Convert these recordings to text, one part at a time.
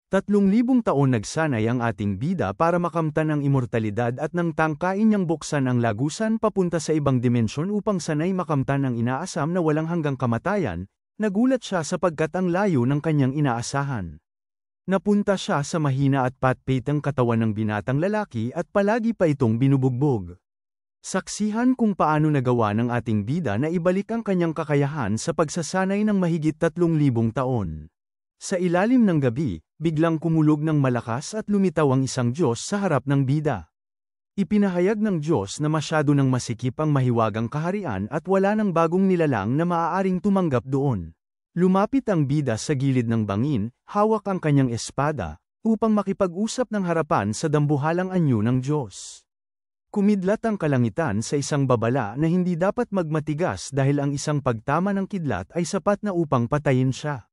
3,000 taon nagsanay ang ating bida para makamtan ang immortalidad at nang tangkain niyang buksan ang lagusan papunta sa ibang dimensyon upang sanay makamtan ang inaasam na walang hanggang kamatayan, nagulat siya sapagkat ang layo ng kanyang inaasahan. Napunta siya sa mahina at patpetang katawan ng binatang lalaki at palagi pa itong binubugbog. Saksihan kung paano nagawa ng ating bida na ibalik ang kanyang kakayahan sa pagsasanay ng mahigit 3,000 taon. Sa ilalim ng gabi, biglang kumulog ng malakas at lumitaw ang isang Diyos sa harap ng bida. Ipinahayag ng Diyos na masyado nang masikip ang mahiwagang kaharian at wala nang bagong nilalang na maaaring tumanggap doon. Lumapit ang bida sa gilid ng bangin, hawak ang kanyang espada, upang makipag-usap ng harapan sa dambuhalang anyo ng Diyos. Kumidlat ang kalangitan sa isang babala na hindi dapat magmatigas dahil ang isang pagtama ng kidlat ay sapat na upang patayin siya.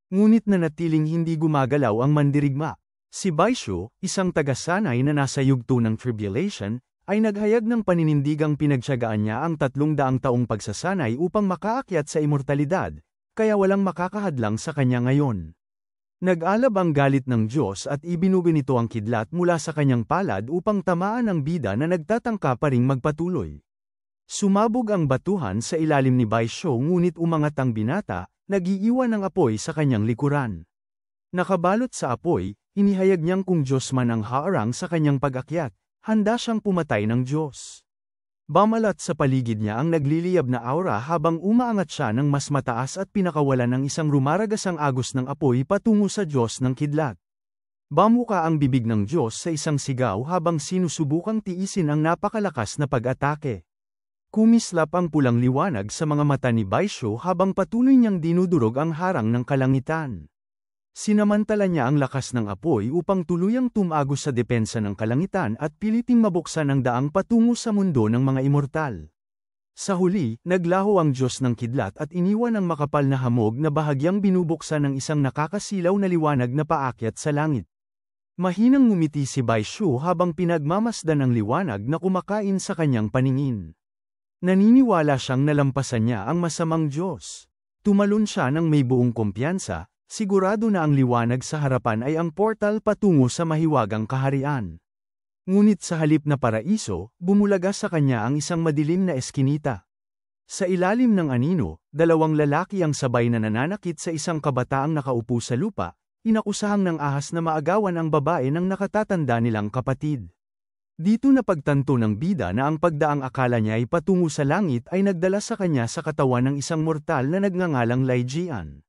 Ngunit nanatiling hindi gumagalaw ang mandirigma. Si Baishu, isang tagasanay na nasa yugto ng tribulation, ay naghayag ng paninindigang pinagtiyagaan niya ang 300 taong pagsasanay upang makaakyat sa immortalidad, kaya walang makakahadlang sa kanya ngayon. Nag-alab ang galit ng Diyos at ibinuga nito ang kidlat mula sa kanyang palad upang tamaan ang bida na nagtatangka pa ring magpatuloy. Sumabog ang batuhan sa ilalim ni Baishu ngunit umangat ang binata, nag-iiwan ng apoy sa kanyang likuran. Nakabalot sa apoy, inihayag niyang kung Diyos man ang haarang sa kanyang pag-akyat, handa siyang pumatay ng Diyos. Bamalat sa paligid niya ang nagliliyab na aura habang umaangat siya ng mas mataas at pinakawalan ng isang rumaragasang agos ng apoy patungo sa Diyos ng kidlat. Bamuka ang bibig ng Diyos sa isang sigaw habang sinusubukang tiisin ang napakalakas na pag-atake. Kumislap ang pulang liwanag sa mga mata ni Baishu habang patuloy niyang dinudurog ang harang ng kalangitan. Sinamantala niya ang lakas ng apoy upang tuluyang tumagos sa depensa ng kalangitan at piliting mabuksan ang daang patungo sa mundo ng mga immortal. Sa huli, naglaho ang Diyos ng kidlat at iniwan ang makapal na hamog na bahagyang binubuksan ng isang nakakasilaw na liwanag na paakyat sa langit. Mahinang ngumiti si Baishu habang pinagmamasdan ang liwanag na kumakain sa kanyang paningin. Naniniwala siyang nalampasan niya ang masamang Diyos. Tumalon siya ng may buong kumpiyansa, sigurado na ang liwanag sa harapan ay ang portal patungo sa mahiwagang kaharian. Ngunit sa halip na paraiso, bumulaga sa kanya ang isang madilim na eskinita. Sa ilalim ng anino, 2 lalaki ang sabay na nananakit sa isang kabataang nakaupo sa lupa, inakusahang ng ahas na maagawan ang babae ng nakatatanda nilang kapatid. Dito napagtanto ng bida na ang pagdaang akala niya ay patungo sa langit ay nagdala sa kanya sa katawan ng isang mortal na nagngangalang Lai Jian.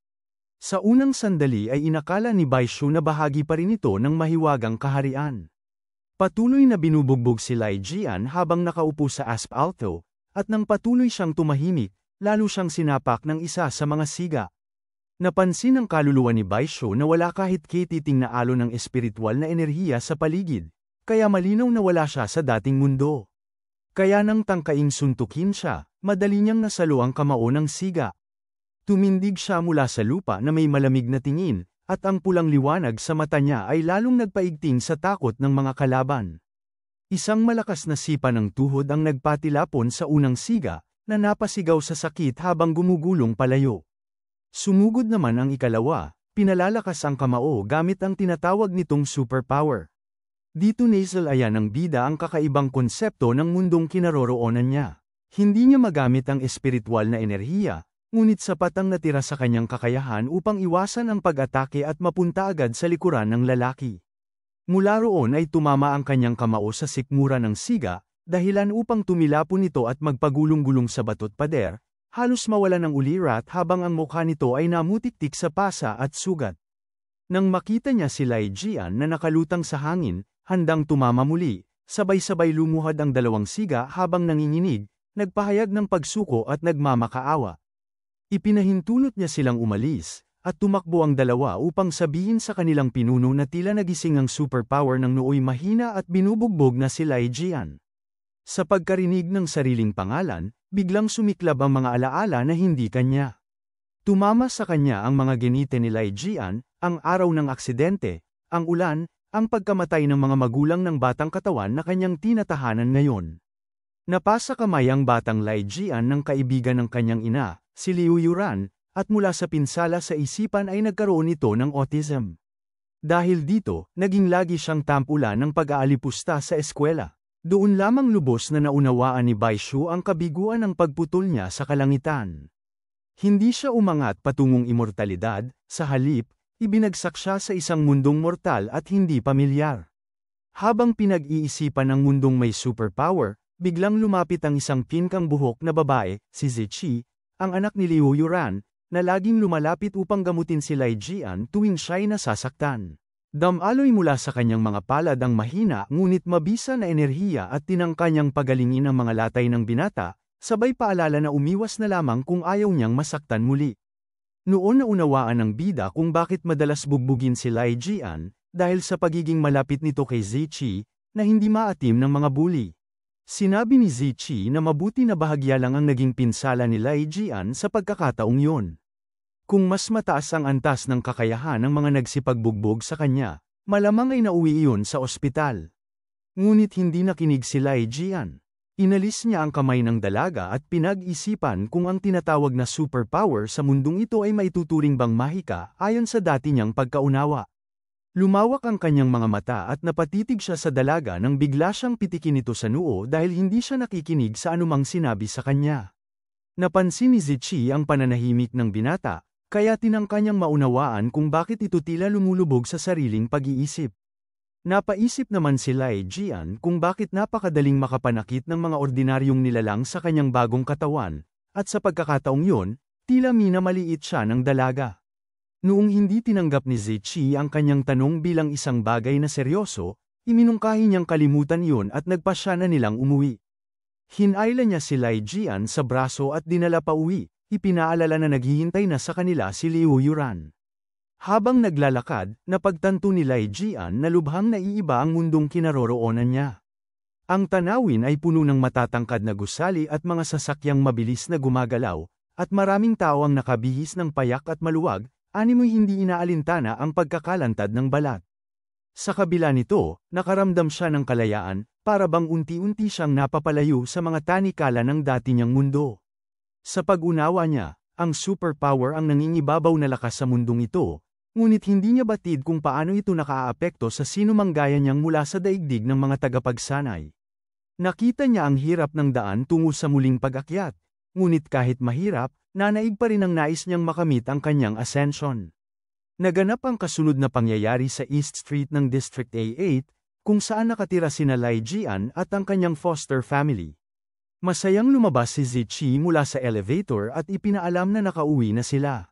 Sa unang sandali ay inakala ni Baishu na bahagi pa rin ito ng mahiwagang kaharian. Patuloy na binubugbog si Lai Jian habang nakaupo sa aspalto, at nang patuloy siyang tumahimik, lalo siyang sinapak ng isa sa mga siga. Napansin ng kaluluwa ni Baishu na wala kahit kititing na alon ng espiritual na enerhiya sa paligid. Kaya malinaw na wala siya sa dating mundo. Kaya nang tangkaing suntukin siya, madali niyang nasalo ang kamao ng siga. Tumindig siya mula sa lupa na may malamig na tingin, at ang pulang liwanag sa mata niya ay lalong nagpaigting sa takot ng mga kalaban. Isang malakas na sipa ng tuhod ang nagpatilapon sa unang siga, na napasigaw sa sakit habang gumugulong palayo. Sumugod naman ang ikalawa, pinalalakas ang kamao gamit ang tinatawag nitong superpower. Dito nasalayan ng bida ang kakaibang konsepto ng mundong kinaroroonan niya. Hindi niya magamit ang espiritual na enerhiya, ngunit sapat ang natira sa kanyang kakayahan upang iwasan ang pag-atake at mapunta agad sa likuran ng lalaki. Mula roon ay tumama ang kanyang kamao sa sikmura ng siga, dahilan upang tumilapon ito at magpagulong-gulong sa batot pader, halos mawala ng ulirat habang ang mukha nito ay namutiktik sa pasa at sugat. Nang makita niya si Lai Jian na nakalutang sa hangin, handang tumama muli, sabay-sabay lumuhad ang 2 siga habang nanginginig, nagpahayag ng pagsuko at nagmamakaawa. Ipinahintulot niya silang umalis, at tumakbo ang 2 upang sabihin sa kanilang pinuno na tila nagising ang superpower ng nooy mahina at binubugbog na si Lai Jian. Sa pagkarinig ng sariling pangalan, biglang sumiklab ang mga alaala na hindi kanya. Tumama sa kanya ang mga ginite ni Lai Jian, ang araw ng aksidente, ang ulan, ang pagkamatay ng mga magulang ng batang katawan na kanyang tinatahanan ngayon. Napasa kamay ang batang Lai Jian ng kaibigan ng kanyang ina, si Liu Yuran, at mula sa pinsala sa isipan ay nagkaroon ito ng autism. Dahil dito, naging lagi siyang tampulan ng pag-aalipusta sa eskwela. Doon lamang lubos na naunawaan ni Baishu ang kabiguan ng pagputol niya sa kalangitan. Hindi siya umangat patungong immortalidad, sa halip, ibinagsak siya sa isang mundong mortal at hindi pamilyar. Habang pinag-iisipan ng mundong may superpower, biglang lumapit ang isang pinkang buhok na babae, si Zichi, ang anak ni Liu Yuran, na laging lumalapit upang gamutin si Lai Jian tuwing siya'y nasasaktan. Damaloy mula sa kanyang mga palad ang mahina ngunit mabisa na enerhiya at tinangka niyang pagalingin ang mga latay ng binata, sabay paalala na umiwas na lamang kung ayaw niyang masaktan muli. Noon naunawaan ng bida kung bakit madalas bugbugin si Lai Jian, dahil sa pagiging malapit nito kay Zichi, na hindi maatim ng mga bully. Sinabi ni Zichi na mabuti na bahagya lang ang naging pinsala ni Lai Jian sa pagkakataong yon. Kung mas mataas ang antas ng kakayahan ng mga nagsipagbugbog sa kanya, malamang ay nauwi iyon sa ospital. Ngunit hindi nakinig si Lai Jian. Inalis niya ang kamay ng dalaga at pinag-isipan kung ang tinatawag na superpower sa mundong ito ay maituturing bang mahika ayon sa dati niyang pagkaunawa. Lumawak ang kanyang mga mata at napatitig siya sa dalaga nang bigla siyang pitikin ito sa noo dahil hindi siya nakikinig sa anumang sinabi sa kanya. Napansin ni Zichi ang pananahimik ng binata, kaya tinangka niyang maunawaan kung bakit ito tila lumulubog sa sariling pag-iisip. Napaisip naman si Lai Jian kung bakit napakadaling makapanakit ng mga ordinaryong nilalang sa kanyang bagong katawan, at sa pagkakataong yon, tila minamaliit siya ng dalaga. Noong hindi tinanggap ni Zichi ang kanyang tanong bilang isang bagay na seryoso, iminungkahi niyang kalimutan yon at nagpasya na nilang umuwi. Hinayla niya si Lai Jian sa braso at dinala pa uwi. Ipinaalala na naghihintay na sa kanila si Liu Yuran. Habang naglalakad, napagtanto ni Lai Jian na lubhang naiiba ang mundong kinaroroonan niya. Ang tanawin ay puno ng matatangkad na gusali at mga sasakyang mabilis na gumagalaw, at maraming tao ang nakabihis ng payak at maluwag, animoy hindi inaalintana ang pagkakalantad ng balat. Sa kabila nito, nakaramdam siya ng kalayaan, para bang unti-unti siyang napapalayo sa mga tanikala ng dati niyang mundo. Sa pag-unawa niya, ang superpower ang nangingibabaw na lakas sa mundong ito, ngunit hindi niya batid kung paano ito nakaaapekto sa sinumang gaya niyang mula sa daigdig ng mga tagapagsanay. Nakita niya ang hirap ng daan tungo sa muling pag-akyat, ngunit kahit mahirap, nanaig pa rin ang nais niyang makamit ang kanyang ascension. Naganap ang kasunod na pangyayari sa East Street ng District A8, kung saan nakatira sina Lai Jian at ang kanyang foster family. Masayang lumabas si Zichi mula sa elevator at ipinaalam na nakauwi na sila.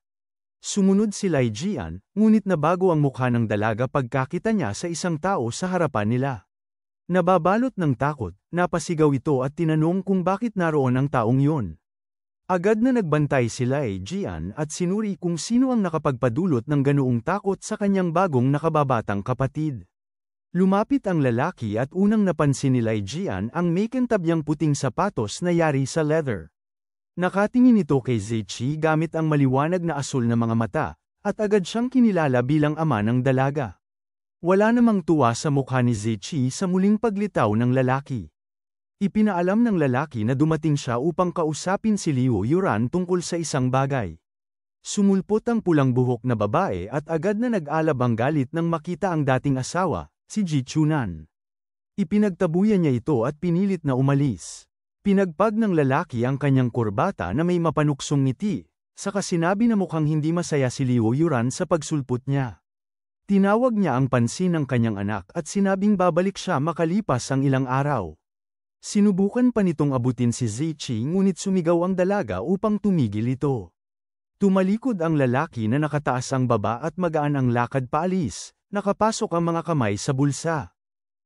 Sumunod si Lai Jian, ngunit nabago ang mukha ng dalaga pagkakita niya sa isang tao sa harapan nila. Nababalot ng takot, napasigaw ito at tinanong kung bakit naroon ang taong yon. Agad na nagbantay si Lai Jian at sinuri kung sino ang nakapagpadulot ng ganoong takot sa kanyang bagong nakababatang kapatid. Lumapit ang lalaki at unang napansin ni Lai Jian ang may kantabyang puting sapatos na yari sa leather. Nakatingin ito kay Zichi gamit ang maliwanag na asul na mga mata, at agad siyang kinilala bilang ama ng dalaga. Wala namang tuwa sa mukha ni Zichi sa muling paglitaw ng lalaki. Ipinaalam ng lalaki na dumating siya upang kausapin si Liu Yuran tungkol sa isang bagay. Sumulpot ang pulang buhok na babae at agad na nag-alab ang galit nang makita ang dating asawa, si Ji Chunan. Ipinagtabuyan niya ito at pinilit na umalis. Pinagpag ng lalaki ang kanyang kurbata na may mapanuksong ngiti, saka sinabi na mukhang hindi masaya si Liu Yuran sa pagsulpot niya. Tinawag niya ang pansin ng kanyang anak at sinabing babalik siya makalipas ang ilang araw. Sinubukan pa nitong abutin si Zichi ngunit sumigaw ang dalaga upang tumigil ito. Tumalikod ang lalaki na nakataas ang baba at magaan ang lakad paalis, nakapasok ang mga kamay sa bulsa.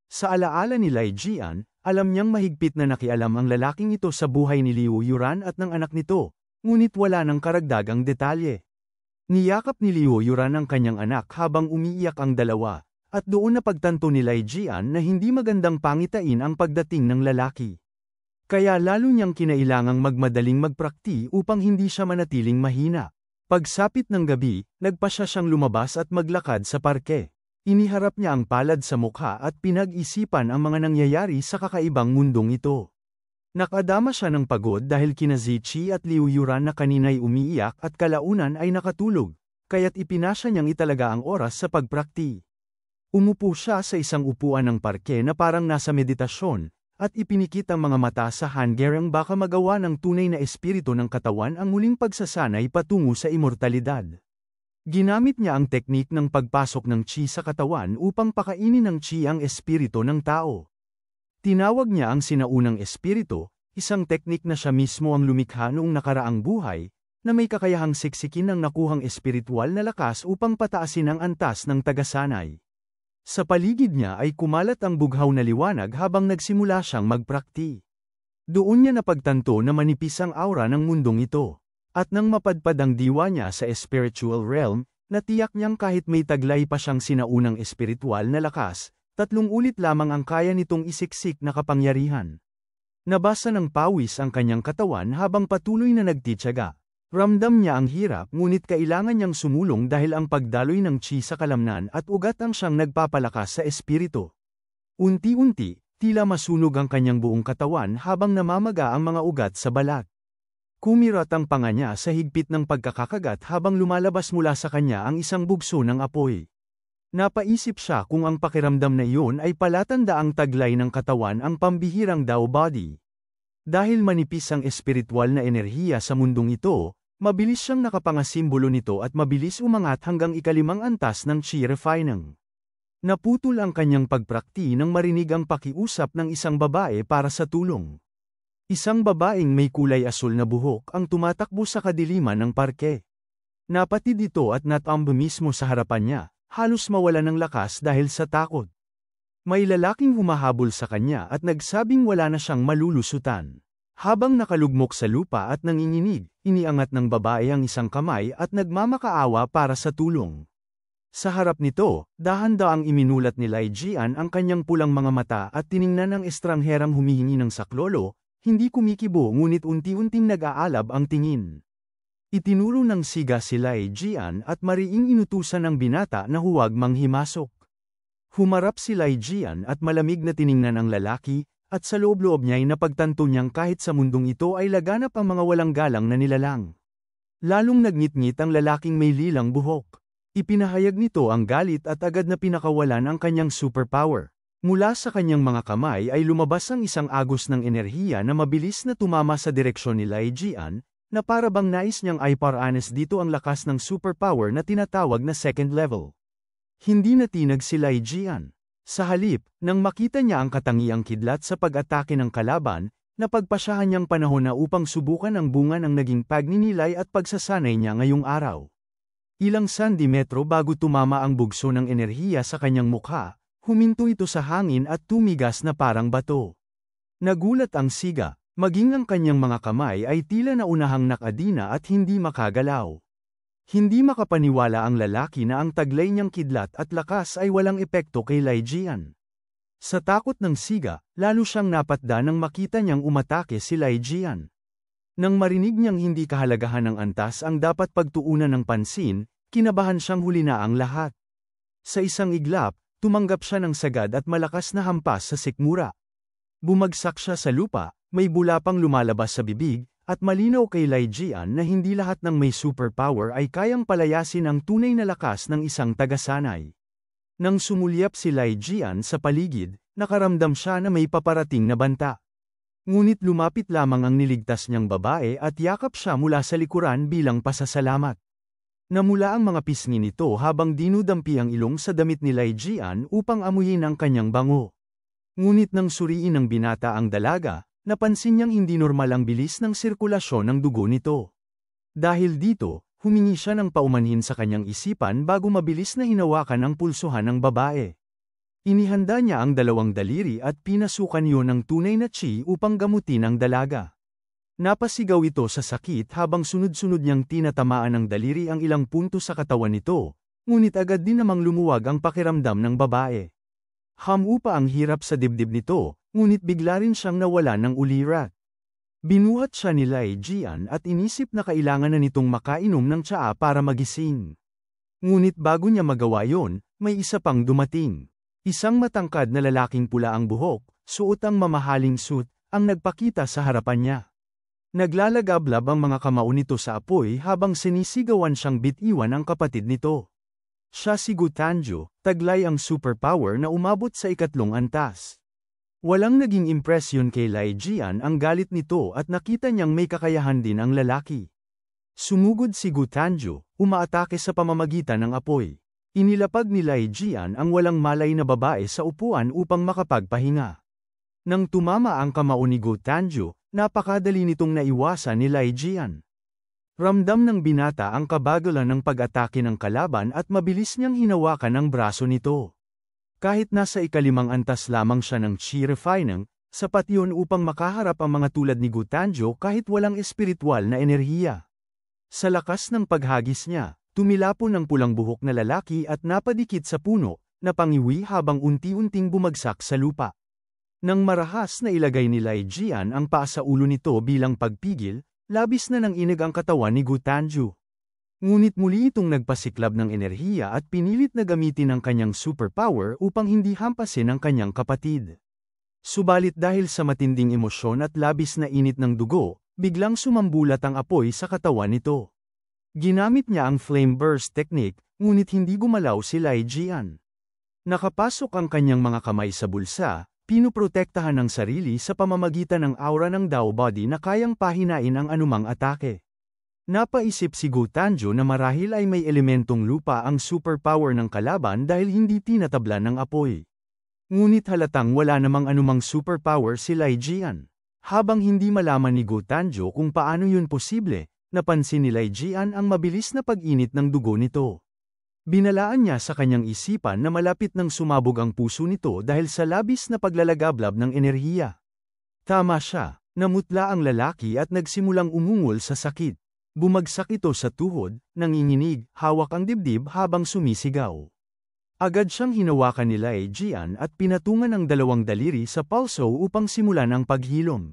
Sa alaala ni Lai Jian, alam niyang mahigpit na nakialam ang lalaking ito sa buhay ni Liu Yuran at ng anak nito, ngunit wala ng karagdagang detalye. Niyakap ni Liu Yuran ang kanyang anak habang umiiyak ang dalawa, at doon napagtanto ni Lai Jian na hindi magandang pangitain ang pagdating ng lalaki. Kaya lalo niyang kinailangang magmadaling magprakti upang hindi siya manatiling mahina. Pagsapit ng gabi, nagpasya siyang lumabas at maglakad sa parke. Iniharap niya ang palad sa mukha at pinag-isipan ang mga nangyayari sa kakaibang mundong ito. Nakadama siya ng pagod dahil kina Zichi at Liu Yuran na kanina'y umiiyak at kalaunan ay nakatulog, kaya't ipinasya niyang italaga ang oras sa pagprakti. Umupo siya sa isang upuan ng parke na parang nasa meditasyon, at ipinikit ang mga mata sa hanggarang baka magawa ng tunay na espiritu ng katawan ang muling pagsasanay patungo sa immortalidad. Ginamit niya ang teknik ng pagpasok ng chi sa katawan upang pakainin ng chi ang espiritu ng tao. Tinawag niya ang sinaunang espiritu, isang teknik na siya mismo ang lumikha noong nakaraang buhay, na may kakayahang siksikin ng nakuhang espiritual na lakas upang pataasin ang antas ng tagasanay. Sa paligid niya ay kumalat ang bughaw na liwanag habang nagsimula siyang magprakti. Doon niya napagtanto na manipis ang aura ng mundong ito. At nang mapadpad ang diwa niya sa spiritual realm, natiyak niyang kahit may taglay pa siyang sinaunang espiritual na lakas, 3 ulit lamang ang kaya nitong isiksik na kapangyarihan. Nabasa ng pawis ang kanyang katawan habang patuloy na nagtitiyaga. Ramdam niya ang hirap ngunit kailangan niyang sumulong dahil ang pagdaloy ng chi sa kalamnan at ugat ang siyang nagpapalakas sa espiritu. Unti-unti, tila masunog ang kanyang buong katawan habang namamaga ang mga ugat sa balat. Kumirat ang panga niya sa higpit ng pagkakakagat habang lumalabas mula sa kanya ang isang bugso ng apoy. Napaisip siya kung ang pakiramdam na iyon ay palatandaang taglay ng katawan ang pambihirang Tao body. Dahil manipis ang espiritual na enerhiya sa mundong ito, mabilis siyang nakapangasimbolo nito at mabilis umangat hanggang ikalimang antas ng chi refining. Naputol ang kanyang pagprakti nang marinig ang pakiusap ng isang babae para sa tulong. Isang babaeng may kulay asul na buhok ang tumatakbo sa kadiliman ng parke. Napatid ito at natambo mismo sa harapan niya, halos mawala ng lakas dahil sa takot. May lalaking humahabol sa kanya at nagsabing wala na siyang malulusutan. Habang nakalugmok sa lupa at nanginginig, iniangat ng babae ang isang kamay at nagmamakaawa para sa tulong. Sa harap nito, dahan-daang iminulat ni Lai Jian ang kanyang pulang mga mata at tiningnan ang estrangherang humihingi ng saklolo. Hindi kumikibo ngunit unti-unting nag-aalab ang tingin. Itinuro ng siga si Lai Jian at mariing inutusan ng binata na huwag manghimasok. Humarap si Lai Jian at malamig na tiningnan ang lalaki, at sa loob-loob niya'y napagtanto niyang kahit sa mundong ito ay laganap ang mga walang galang na nilalang. Lalong nagngit-ngit ang lalaking may lilang buhok. Ipinahayag nito ang galit at agad na pinakawalan ang kanyang superpower. Mula sa kanyang mga kamay ay lumabas ang isang agos ng enerhiya na mabilis na tumama sa direksyon ni Lai Jian, na para bang nais niyang iparanas dito ang lakas ng superpower na tinatawag na second level. Hindi natinag si Lai Jian. Sa halip, nang makita niya ang katangiang kidlat sa pag-atake ng kalaban, napagpasyahan niyang panahon na upang subukan ang bunga ng naging pagninilay at pagsasanay niya ngayong araw. Ilang santimetro bago tumama ang bugso ng enerhiya sa kanyang mukha, huminto ito sa hangin at tumigas na parang bato. Nagulat ang siga, maging ang kanyang mga kamay ay tila naunahang nakadina at hindi makagalaw. Hindi makapaniwala ang lalaki na ang taglay niyang kidlat at lakas ay walang epekto kay Lai Jian. Sa takot ng siga, lalo siyang napatda nang makita niyang umatake si Lai Jian. Nang marinig niyang hindi kahalagahan ng antas ang dapat pagtuunan ng pansin, kinabahan siyang huli na ang lahat. Sa isang iglap, tumanggap siya ng sagad at malakas na hampas sa sikmura. Bumagsak siya sa lupa, may bula pang lumalabas sa bibig, at malinaw kay Lai Jian na hindi lahat ng may superpower ay kayang palayasin ang tunay na lakas ng isang tagasanay. Nang sumulyap si Lai Jian sa paligid, nakaramdam siya na may paparating na banta. Ngunit lumapit lamang ang niligtas niyang babae at yakap siya mula sa likuran bilang pasasalamat. Namula ang mga pisngi nito habang dinudampi ang ilong sa damit ni Lai Jian upang amuyin ang kanyang bango. Ngunit nang suriin ng binata ang dalaga, napansin niyang hindi normal ang bilis ng sirkulasyon ng dugo nito. Dahil dito, humingi siya ng paumanhin sa kanyang isipan bago mabilis na hinawakan ang pulsuhan ng babae. Inihanda niya ang 2 daliri at pinasukan iyon ng tunay na chi upang gamutin ang dalaga. Napasigaw ito sa sakit habang sunod-sunod niyang tinatamaan ng daliri ang ilang punto sa katawan nito, ngunit agad din namang lumuwag ang pakiramdam ng babae. Hamupa ang hirap sa dibdib nito, ngunit bigla rin siyang nawalan ng ulirat. Binuhat siya ni Lai Jian at inisip na kailangan na nitong makainom ng tsaa para magising. Ngunit bago niya magawa yon, may isa pang dumating. Isang matangkad na lalaking pula ang buhok, suot ang mamahaling suit, ang nagpakita sa harapan niya. Naglalagablab ang mga kamao nito sa apoy habang sinisigawan siyang bitiwan ang kapatid nito. Siya si Gutanjo, taglay ang superpower na umabot sa ikatlong antas. Walang naging impresyon kay Lai Jian ang galit nito at nakita niyang may kakayahan din ang lalaki. Sumugod si Gutanjo, umaatake sa pamamagitan ng apoy. Inilapag ni Lai Jian ang walang malay na babae sa upuan upang makapagpahinga. Nang tumama ang kamao ni Gutanjo, napakadali nitong naiwasan ni Lai Jian. Ramdam ng binata ang kabagalan ng pag-atake ng kalaban at mabilis niyang hinawakan ang braso nito. Kahit nasa ikalimang antas lamang siya ng chi refining, sapat yun upang makaharap ang mga tulad ni Gutanjo kahit walang espiritual na enerhiya. Sa lakas ng paghagis niya, tumilapon ang pulang buhok na lalaki at napadikit sa puno, na pangiwi habang unti-unting bumagsak sa lupa. Nang marahas na ilagay ni Lai Jian ang paa sa ulo nito bilang pagpigil, labis na nang inag ang katawan ni Gutanjo. Ngunit muli itong nagpasiklab ng enerhiya at pinilit na gamitin ang kanyang superpower upang hindi hampasin ang kanyang kapatid. Subalit dahil sa matinding emosyon at labis na init ng dugo, biglang sumambulat ang apoy sa katawan nito. Ginamit niya ang flame burst technique, ngunit hindi gumalaw si Lai Jian. Nakapasok ang kanyang mga kamay sa bulsa, pinuprotektahan ang sarili sa pamamagitan ng aura ng Dao Body na kayang pahinain ang anumang atake. Napaisip si Gutanjo na marahil ay may elementong lupa ang superpower ng kalaban dahil hindi tinatablan ng apoy. Ngunit halatang wala namang anumang superpower si Lai Jian. Habang hindi malaman ni Gutanjo kung paano yun posible, napansin ni Lai Jian ang mabilis na pag-init ng dugo nito. Binalaan niya sa kanyang isipan na malapit nang sumabog ang puso nito dahil sa labis na paglalagablab ng enerhiya. Tama siya, namutla ang lalaki at nagsimulang umungol sa sakit. Bumagsak ito sa tuhod, nanginginig, hawak ang dibdib habang sumisigaw. Agad siyang hinawakan ni Lai Jian at pinatungan ang dalawang daliri sa palso upang simulan ang paghilom.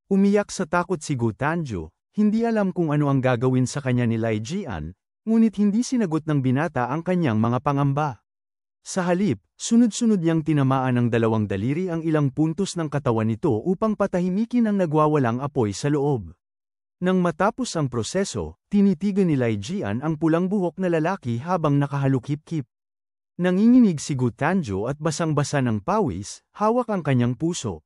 Umiyak sa takot si Gutanjo, hindi alam kung ano ang gagawin sa kanya ni Lai Jian, ngunit hindi sinagot ng binata ang kanyang mga pangamba. Sa halip, sunod-sunod niyang tinamaan ng dalawang daliri ang ilang puntos ng katawan nito upang patahimikin ang nagwawalang apoy sa loob. Nang matapos ang proseso, tinitigan ni Lai Jian ang pulang buhok na lalaki habang nakahalukip-kip. Nanginginig si Gutanjo at basang-basa ng pawis, hawak ang kanyang puso.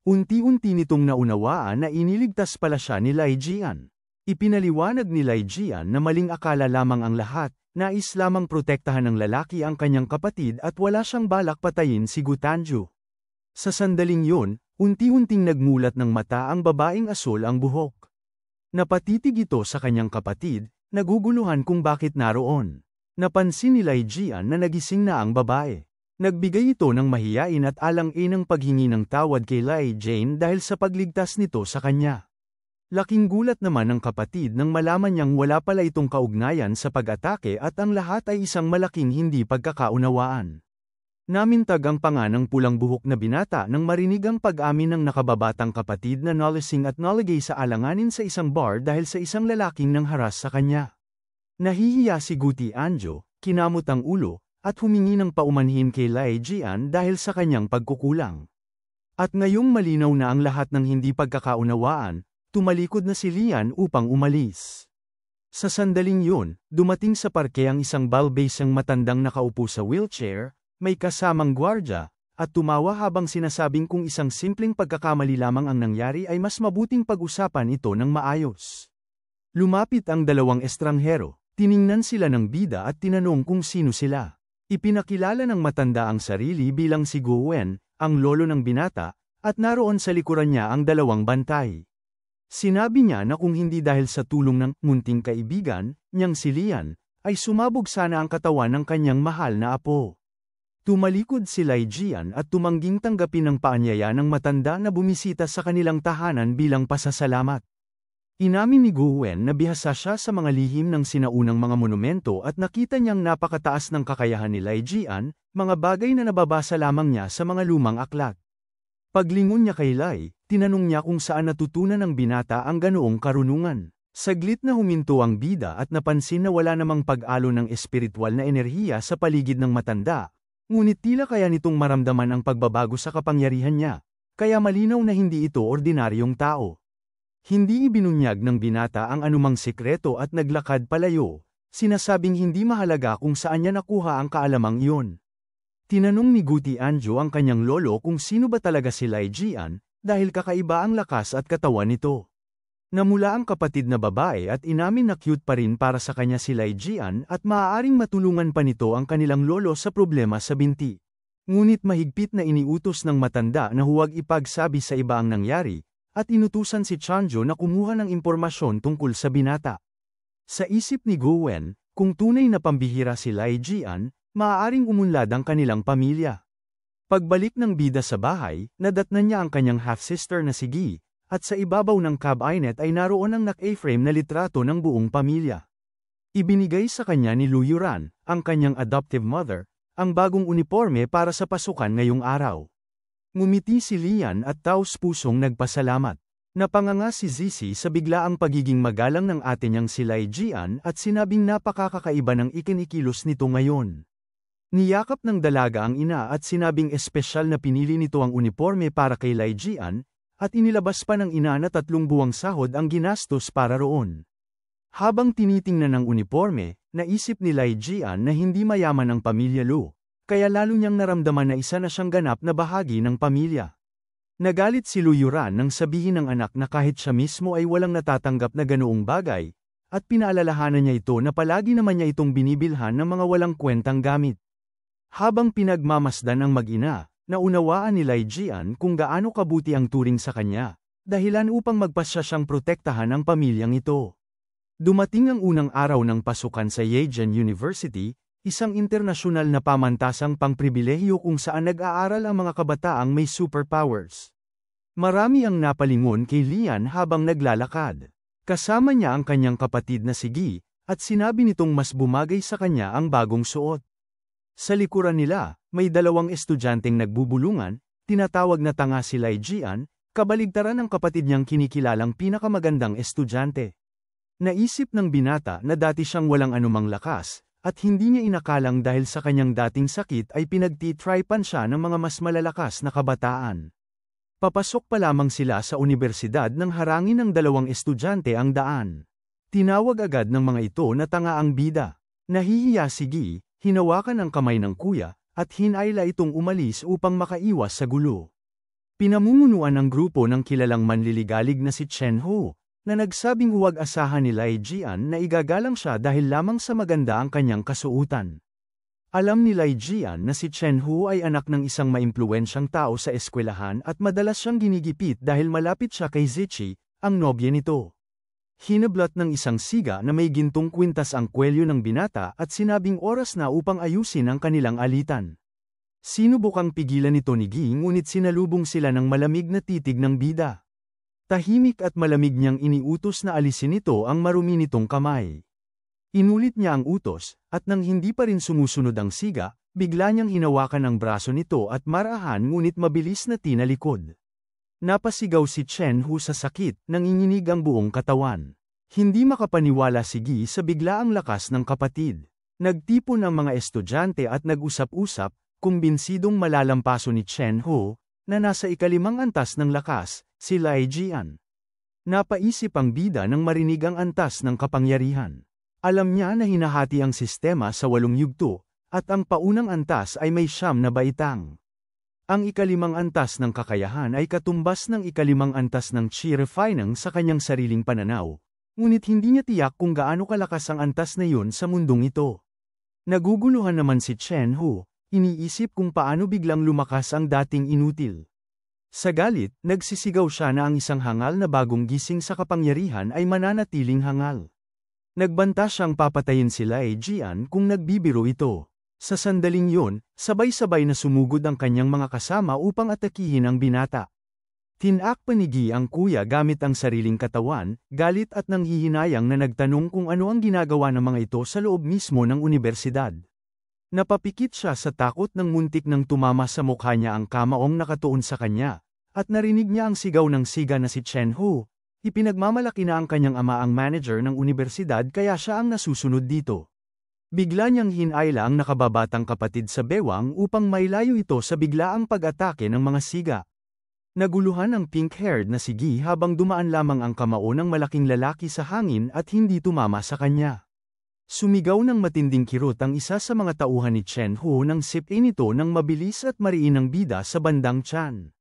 Unti-unti nitong naunawaan na iniligtas pala siya ni Lai Jian. Ipinaliwanag ni Lai Jian na maling akala lamang ang lahat, nais lamang protektahan ng lalaki ang kanyang kapatid at wala siyang balak patayin si Gutanjo. Sa sandaling yun, unti-unting nagmulat ng mata ang babaeng asul ang buhok. Napatitig ito sa kanyang kapatid, naguguluhan kung bakit naroon. Napansin ni Lai Jian na nagising na ang babae. Nagbigay ito ng mahiyain at alang-inang paghingi ng tawad kay Lai Jian dahil sa pagligtas nito sa kanya. Laking gulat naman ng kapatid nang malaman niyang wala pala itong kaugnayan sa pag-atake at ang lahat ay isang malaking hindi pagkakaunawaan. Namintag ang panga ng pulang buhok na binata nang marinig ang pag-amin ng nakababatang kapatid na nalasing at naligay sa alanganin sa isang bar dahil sa isang lalaking nangharas sa kanya. Nahihiya si Gutanjo, kinamot ang ulo, at humingi ng paumanhin kay Lai Jian dahil sa kanyang pagkukulang. At ngayong malinaw na ang lahat ng hindi pagkakaunawaan, tumalikod na si Lian upang umalis. Sa sandaling yun, dumating sa parke ang isang balbasang matandang nakaupo sa wheelchair, may kasamang gwardya, at tumawa habang sinasabing kung isang simpleng pagkakamali lamang ang nangyari ay mas mabuting pag-usapan ito ng maayos. Lumapit ang dalawang estranghero, tiningnan sila ng bida at tinanong kung sino sila. Ipinakilala ng matanda ang sarili bilang si Gu Wen, ang lolo ng binata, at naroon sa likuran niya ang dalawang bantay. Sinabi niya na kung hindi dahil sa tulong ng munting kaibigan, niyang si Lian, ay sumabog sana ang katawan ng kanyang mahal na apo. Tumalikod si Lai Jian at tumangging tanggapin ang paanyaya ng matanda na bumisita sa kanilang tahanan bilang pasasalamat. Inamin ni Gu Wen na bihasa siya sa mga lihim ng sinaunang mga monumento at nakita niyang napakataas ng kakayahan ni Lai Jian, mga bagay na nababasa lamang niya sa mga lumang aklat. Paglingon niya kay Lai, tinanong niya kung saan natutunan ng binata ang ganoong karunungan. Saglit na huminto ang bida at napansin na wala namang pag-alo ng espiritual na enerhiya sa paligid ng matanda, ngunit tila kaya nitong maramdaman ang pagbabago sa kapangyarihan niya, kaya malinaw na hindi ito ordinaryong tao. Hindi ibinunyag ng binata ang anumang sikreto at naglakad palayo. Sinasabing hindi mahalaga kung saan niya nakuha ang kaalamang iyon. Tinanong ni Guti Anjo ang kanyang lolo kung sino ba talaga si Lai Jian, dahil kakaiba ang lakas at katawan nito. Namula ang kapatid na babae at inamin na cute pa rin para sa kanya si Lai Jian at maaaring matulungan pa nito ang kanilang lolo sa problema sa binti. Ngunit mahigpit na iniutos ng matanda na huwag ipagsabi sa iba ang nangyari, at inutusan si Chanjo na kumuha ng impormasyon tungkol sa binata. Sa isip ni Gowen, kung tunay na pambihira si Lai Jian, maaaring umunlad ang kanilang pamilya. Pagbalik ng bida sa bahay, nadatnan niya ang kanyang half-sister na si Gi, at sa ibabaw ng cabinet ay naroon ang naka-frame na litrato ng buong pamilya. Ibinigay sa kanya ni Lu Yuran, ang kanyang adoptive mother, ang bagong uniforme para sa pasukan ngayong araw. Ngumiti si Lian at taos-pusong nagpasalamat. Napanganga si Zizi sa biglaang pagiging magalang ng ate niyang si Lai Jian at sinabing napakakaiba ng ikinikilos nito ngayon. Niyakap ng dalaga ang ina at sinabing espesyal na pinili nito ang uniforme para kay Lai Jian, at inilabas pa ng ina na 3 buwang sahod ang ginastos para roon. Habang tinitingnan ang uniforme, naisip ni Lai Jian na hindi mayaman ang pamilya Lu, kaya lalo niyang naramdaman na isa na siyang ganap na bahagi ng pamilya. Nagalit si Lu Yuran nang sabihin ng anak na kahit siya mismo ay walang natatanggap na ganoong bagay, at pinaalalahanan niya ito na palagi naman niya itong binibilhan ng mga walang kwentang gamit. Habang pinagmamasdan ang mag-ina, naunawaan ni Lai Jian kung gaano kabuti ang turing sa kanya, dahilan upang magpasya siyang protektahan ang pamilyang ito. Dumating ang unang araw ng pasukan sa Yejin University, isang internasyonal na pamantasang pangpribilehiyo kung saan nag-aaral ang mga kabataang may superpowers. Marami ang napalingon kay Lian habang naglalakad. Kasama niya ang kanyang kapatid na si Gi, at sinabi nitong mas bumagay sa kanya ang bagong suot. Sa likuran nila, may 2 estudyanteng nagbubulungan, tinatawag na tanga si Lai Jian, kabaligtaran ng kapatid niyang kinikilalang pinakamagandang estudyante. Naisip ng binata na dati siyang walang anumang lakas, at hindi niya inakalang dahil sa kanyang dating sakit ay pinagtitripan siya ng mga mas malalakas na kabataan. Papasok pa lamang sila sa universidad nang harangin ng 2 estudyante ang daan. Tinawag agad ng mga ito na tanga ang bida. Nahihiya si Gi, hinawakan ang kamay ng kuya, at hinayla itong umalis upang makaiwas sa gulo. Pinamumunuan ng grupo ng kilalang manliligalig na si Chen Ho, na nagsabing huwag asahan ni Lai Jian na igagalang siya dahil lamang sa maganda ang kanyang kasuutan. Alam ni Lai Jian na si Chen Ho ay anak ng isang maimpluwensyang tao sa eskwelahan at madalas siyang ginigipit dahil malapit siya kay Zichi, ang nobya nito. Hinablot ng isang siga na may gintong kwintas ang kwelyo ng binata at sinabing oras na upang ayusin ang kanilang alitan. Sinubukang pigilan nito ni Gi ngunit sinalubong sila ng malamig na titig ng bida. Tahimik at malamig niyang iniutos na alisin nito ang marumi nitong kamay. Inulit niya ang utos, at nang hindi pa rin sumusunod ang siga, bigla niyang hinawakan ang braso nito at marahan ngunit mabilis na tinalikod. Napasigaw si Chen Hu sa sakit, nanginginig ang buong katawan. Hindi makapaniwala si Gi sa biglaang lakas ng kapatid. Nagtipon ang mga estudyante at nag-usap-usap, kumbinsidong malalampaso ni Chen Hu, na nasa 5 antas ng lakas, si Lai Jian. Napaisip ang bida nang marinig ang antas ng kapangyarihan. Alam niya na hinahati ang sistema sa 8 yugto, at ang paunang antas ay may 9 na baitang. Ang 5 antas ng kakayahan ay katumbas ng 5 antas ng chi refining sa kanyang sariling pananaw, ngunit hindi niya tiyak kung gaano kalakas ang antas na yun sa mundong ito. Naguguluhan naman si Chen Hu, iniisip kung paano biglang lumakas ang dating inutil. Sa galit, nagsisigaw siya na ang isang hangal na bagong gising sa kapangyarihan ay mananatiling hangal. Nagbanta siyang papatayin si Lai Jian kung nagbibiro ito. Sa sandaling yun, sabay-sabay na sumugod ang kanyang mga kasama upang atakihin ang binata. Tinak pa ni Gi ang kuya gamit ang sariling katawan, galit at nanghihinayang na nagtanong kung ano ang ginagawa ng mga ito sa loob mismo ng universidad. Napapikit siya sa takot ng muntik nang tumama sa mukha niya ang kamaong nakatuon sa kanya, at narinig niya ang sigaw ng siga na si Chen Hu. Ipinagmamalaki na ang kanyang ama ang manager ng universidad kaya siya ang nasusunod dito. Bigla niyang hinayla ang nakababatang kapatid sa bewang upang mailayo ito sa biglaang pag-atake ng mga siga. Naguluhan ang pink-haired na si Gi habang dumaan lamang ang kamao ng malaking lalaki sa hangin at hindi tumama sa kanya. Sumigaw ng matinding kirot ang isa sa mga tauhan ni Chen Hu nang sipin nito ng mabilis at mariin ng bida sa bandang tiyan.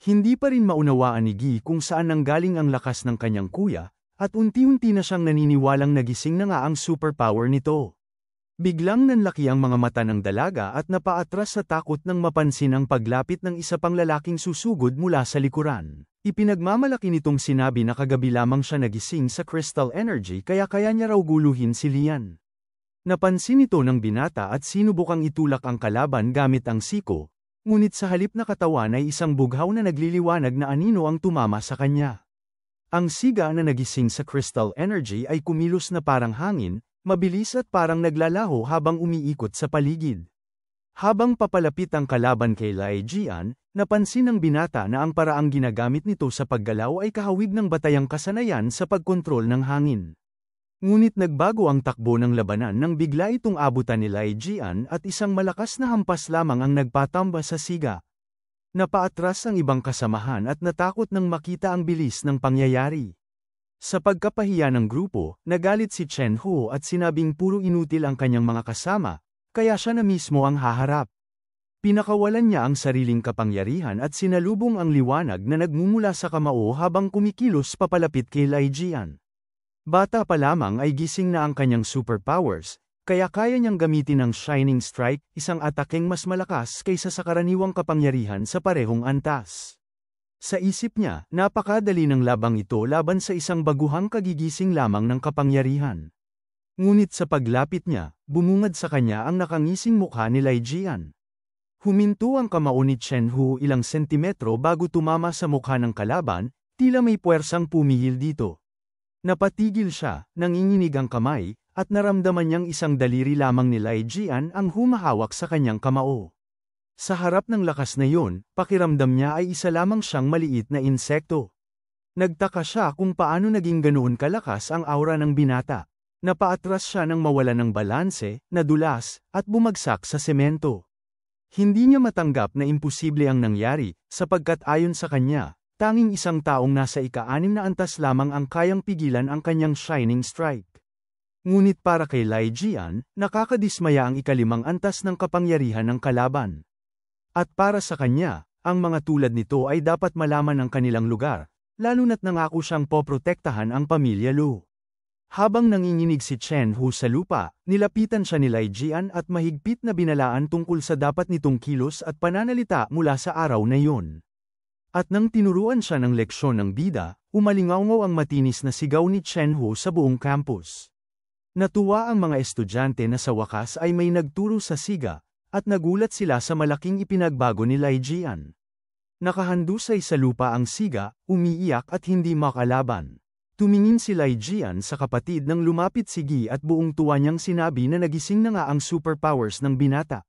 Hindi pa rin maunawaan ni Gi kung saan nanggaling ang lakas ng kanyang kuya, at unti-unti na siyang naniniwalang nagising na nga ang superpower nito. Biglang nanlaki ang mga mata ng dalaga at napaatras sa takot nang mapansin ang paglapit ng isa pang lalaking susugod mula sa likuran. Ipinagmamalaki nitong sinabi na kagabi lamang siya nagising sa crystal energy kaya niya raw guluhin si Lian. Napansin ito ng binata at sinubukang itulak ang kalaban gamit ang siko, ngunit sa halip na katawan ay isang bughaw na nagliliwanag na anino ang tumama sa kanya. Ang siga na nagising sa crystal energy ay kumilos na parang hangin, mabilis at parang naglalaho habang umiikot sa paligid. Habang papalapit ang kalaban kay Lai Jian, napansin ng binata na ang paraang ginagamit nito sa paggalaw ay kahawig ng batayang kasanayan sa pagkontrol ng hangin. Ngunit nagbago ang takbo ng labanan nang bigla itong abutan ni Lai Jian at isang malakas na hampas lamang ang nagpatamba sa siga. Napaatras ang ibang kasamahan at natakot nang makita ang bilis ng pangyayari. Sa pagkapahiya ng grupo, nagalit si Chen Hu at sinabing puro inutil ang kanyang mga kasama, kaya siya na mismo ang haharap. Pinakawalan niya ang sariling kapangyarihan at sinalubong ang liwanag na nagmumula sa kamao habang kumikilos papalapit kay Lai Jian. Bata pa lamang ay gising na ang kanyang superpowers, kaya kaya niyang gamitin ang Shining Strike, isang ataking mas malakas kaysa sa karaniwang kapangyarihan sa parehong antas. Sa isip niya, napakadali ng labang ito laban sa isang baguhang kagigising lamang ng kapangyarihan. Ngunit sa paglapit niya, bumungad sa kanya ang nakangising mukha ni Lai Jian. Huminto ang kamao ni Chen Hu ilang sentimetro bago tumama sa mukha ng kalaban, tila may puwersang pumihil dito. Napatigil siya, nanginginig ang kamay, at naramdaman niyang isang daliri lamang ni Lai Jian ang humahawak sa kanyang kamao. Sa harap ng lakas na yun, pakiramdam niya ay isa lamang siyang maliit na insekto. Nagtaka siya kung paano naging ganoon kalakas ang aura ng binata. Napaatras siya nang mawala ng balanse, nadulas, at bumagsak sa semento. Hindi niya matanggap na imposible ang nangyari, sapagkat ayon sa kanya, tanging isang taong nasa ika-6 na antas lamang ang kayang pigilan ang kanyang Shining Strike. Ngunit para kay Lai Jian, nakakadismaya ang ika-5 antas ng kapangyarihan ng kalaban. At para sa kanya, ang mga tulad nito ay dapat malaman ang kanilang lugar, lalo na't nangako siyang poprotektahan ang pamilya Lu. Habang nanginginig si Chen Hu sa lupa, nilapitan siya ni Lai Jian at mahigpit na binalaan tungkol sa dapat nitong kilos at pananalita mula sa araw na yun. At nang tinuruan siya ng leksyon ng bida, umalingawngaw ang matinis na sigaw ni Chen Hu sa buong campus. Natuwa ang mga estudyante na sa wakas ay may nagturo sa siga, at nagulat sila sa malaking ipinagbago ni Lai Jian. Nakahandusay sa lupa ang siga, umiiyak at hindi makalaban. Tumingin si Lai Jian sa kapatid nang lumapit si Gi at buong tuwa niyang sinabi na nagising na nga ang superpowers ng binata.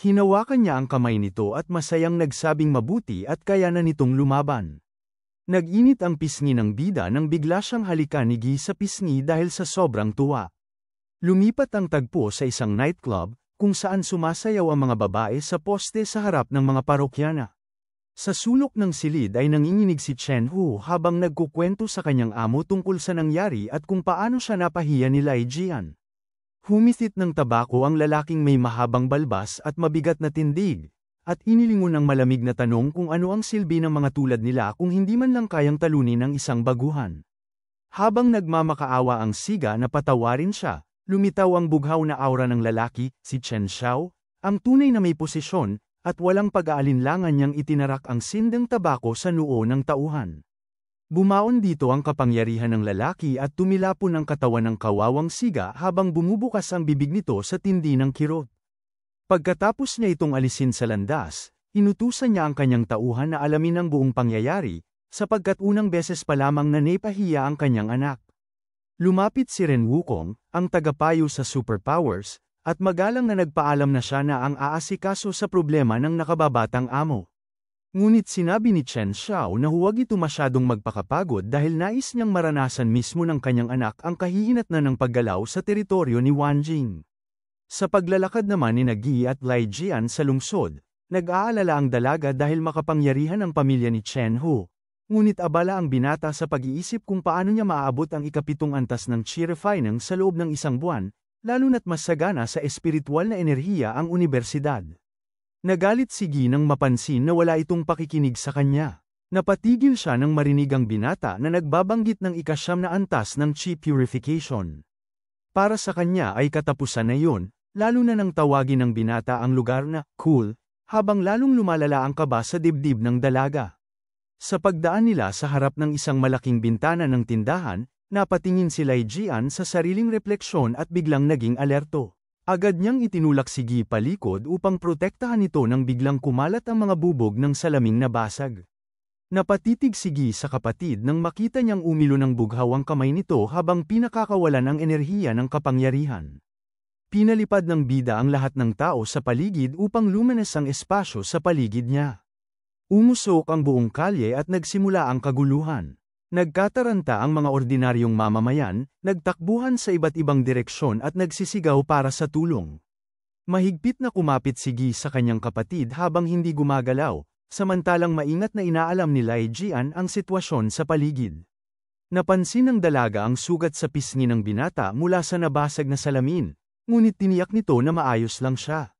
Hinawakan niya ang kamay nito at masayang nagsabing mabuti at kaya na nitong lumaban. Nag-init ang pisngi ng bida nang bigla siyang halikan ni Gi sa pisngi dahil sa sobrang tuwa. Lumipat ang tagpo sa isang nightclub, kung saan sumasayaw ang mga babae sa poste sa harap ng mga parokyana. Sa sulok ng silid ay nanginginig si Chen Hu habang nagkukwento sa kanyang amo tungkol sa nangyari at kung paano siya napahiya ni Lai Jian. Humitit ng tabako ang lalaking may mahabang balbas at mabigat na tindig, at inilingon ng malamig na tanong kung ano ang silbi ng mga tulad nila kung hindi man lang kayang talunin ng isang baguhan. Habang nagmamakaawa ang siga na patawarin siya, lumitaw ang bughaw na aura ng lalaki, si Chen Xiao, ang tunay na may posisyon, at walang pag-aalinlangan niyang itinarak ang sindang tabako sa noo ng tauhan. Bumaon dito ang kapangyarihan ng lalaki at tumilapon ang katawan ng kawawang siga habang bumubukas ang bibig nito sa tindi ng kirot. Pagkatapos niya itong alisin sa landas, inutusan niya ang kanyang tauhan na alamin ang buong pangyayari, sapagkat unang beses pa lamang na naipahiya ang kanyang anak. Lumapit si Ren Wukong, ang tagapayo sa superpowers, at magalang na nagpaalam na siya na ang aasikaso sa problema ng nakababatang amo. Ngunit sinabi ni Chen Xiao na huwag ito masyadong magpakapagod dahil nais niyang maranasan mismo ng kanyang anak ang kahihinatnan ng paggalaw sa teritoryo ni Wanjing. Sa paglalakad naman ni Gi at Lai Jian sa lungsod, nag-aalala ang dalaga dahil makapangyarihan ang pamilya ni Chen Hu, Ngunit abala ang binata sa pag-iisip kung paano niya maaabot ang ikapitong antas ng chi refining sa loob ng isang buwan, lalo na't mas sagana sa espiritual na enerhiya ang unibersidad. Nagalit si Guy nang mapansin na wala itong pakikinig sa kanya. Napatigil siya nang marinig ang binata na nagbabanggit ng ika-9 na antas ng chi purification. Para sa kanya ay katapusan na yun, lalo na nang tawagin ng binata ang lugar na cool, habang lalong lumalala ang kaba sa dibdib ng dalaga. Sa pagdaan nila sa harap ng isang malaking bintana ng tindahan, napatingin si Lai Jian sa sariling refleksyon at biglang naging alerto. Agad niyang itinulak si Guy palikod upang protektahan ito nang biglang kumalat ang mga bubog ng salaming nabasag. Napatitig si Guy sa kapatid nang makita niyang umilo ng bughaw ang kamay nito habang pinakakawalan ang enerhiya ng kapangyarihan. Pinalipad ng bida ang lahat ng tao sa paligid upang lumanas ang espasyo sa paligid niya. Umusok ang buong kalye at nagsimula ang kaguluhan. Nagkataranta ang mga ordinaryong mamamayan, nagtakbuhan sa iba't ibang direksyon at nagsisigaw para sa tulong. Mahigpit na kumapit si Guy sa kanyang kapatid habang hindi gumagalaw, samantalang maingat na inaalam ni Lai Jian ang sitwasyon sa paligid. Napansin ng dalaga ang sugat sa pisngi ng binata mula sa nabasag na salamin, ngunit tiniyak nito na maayos lang siya.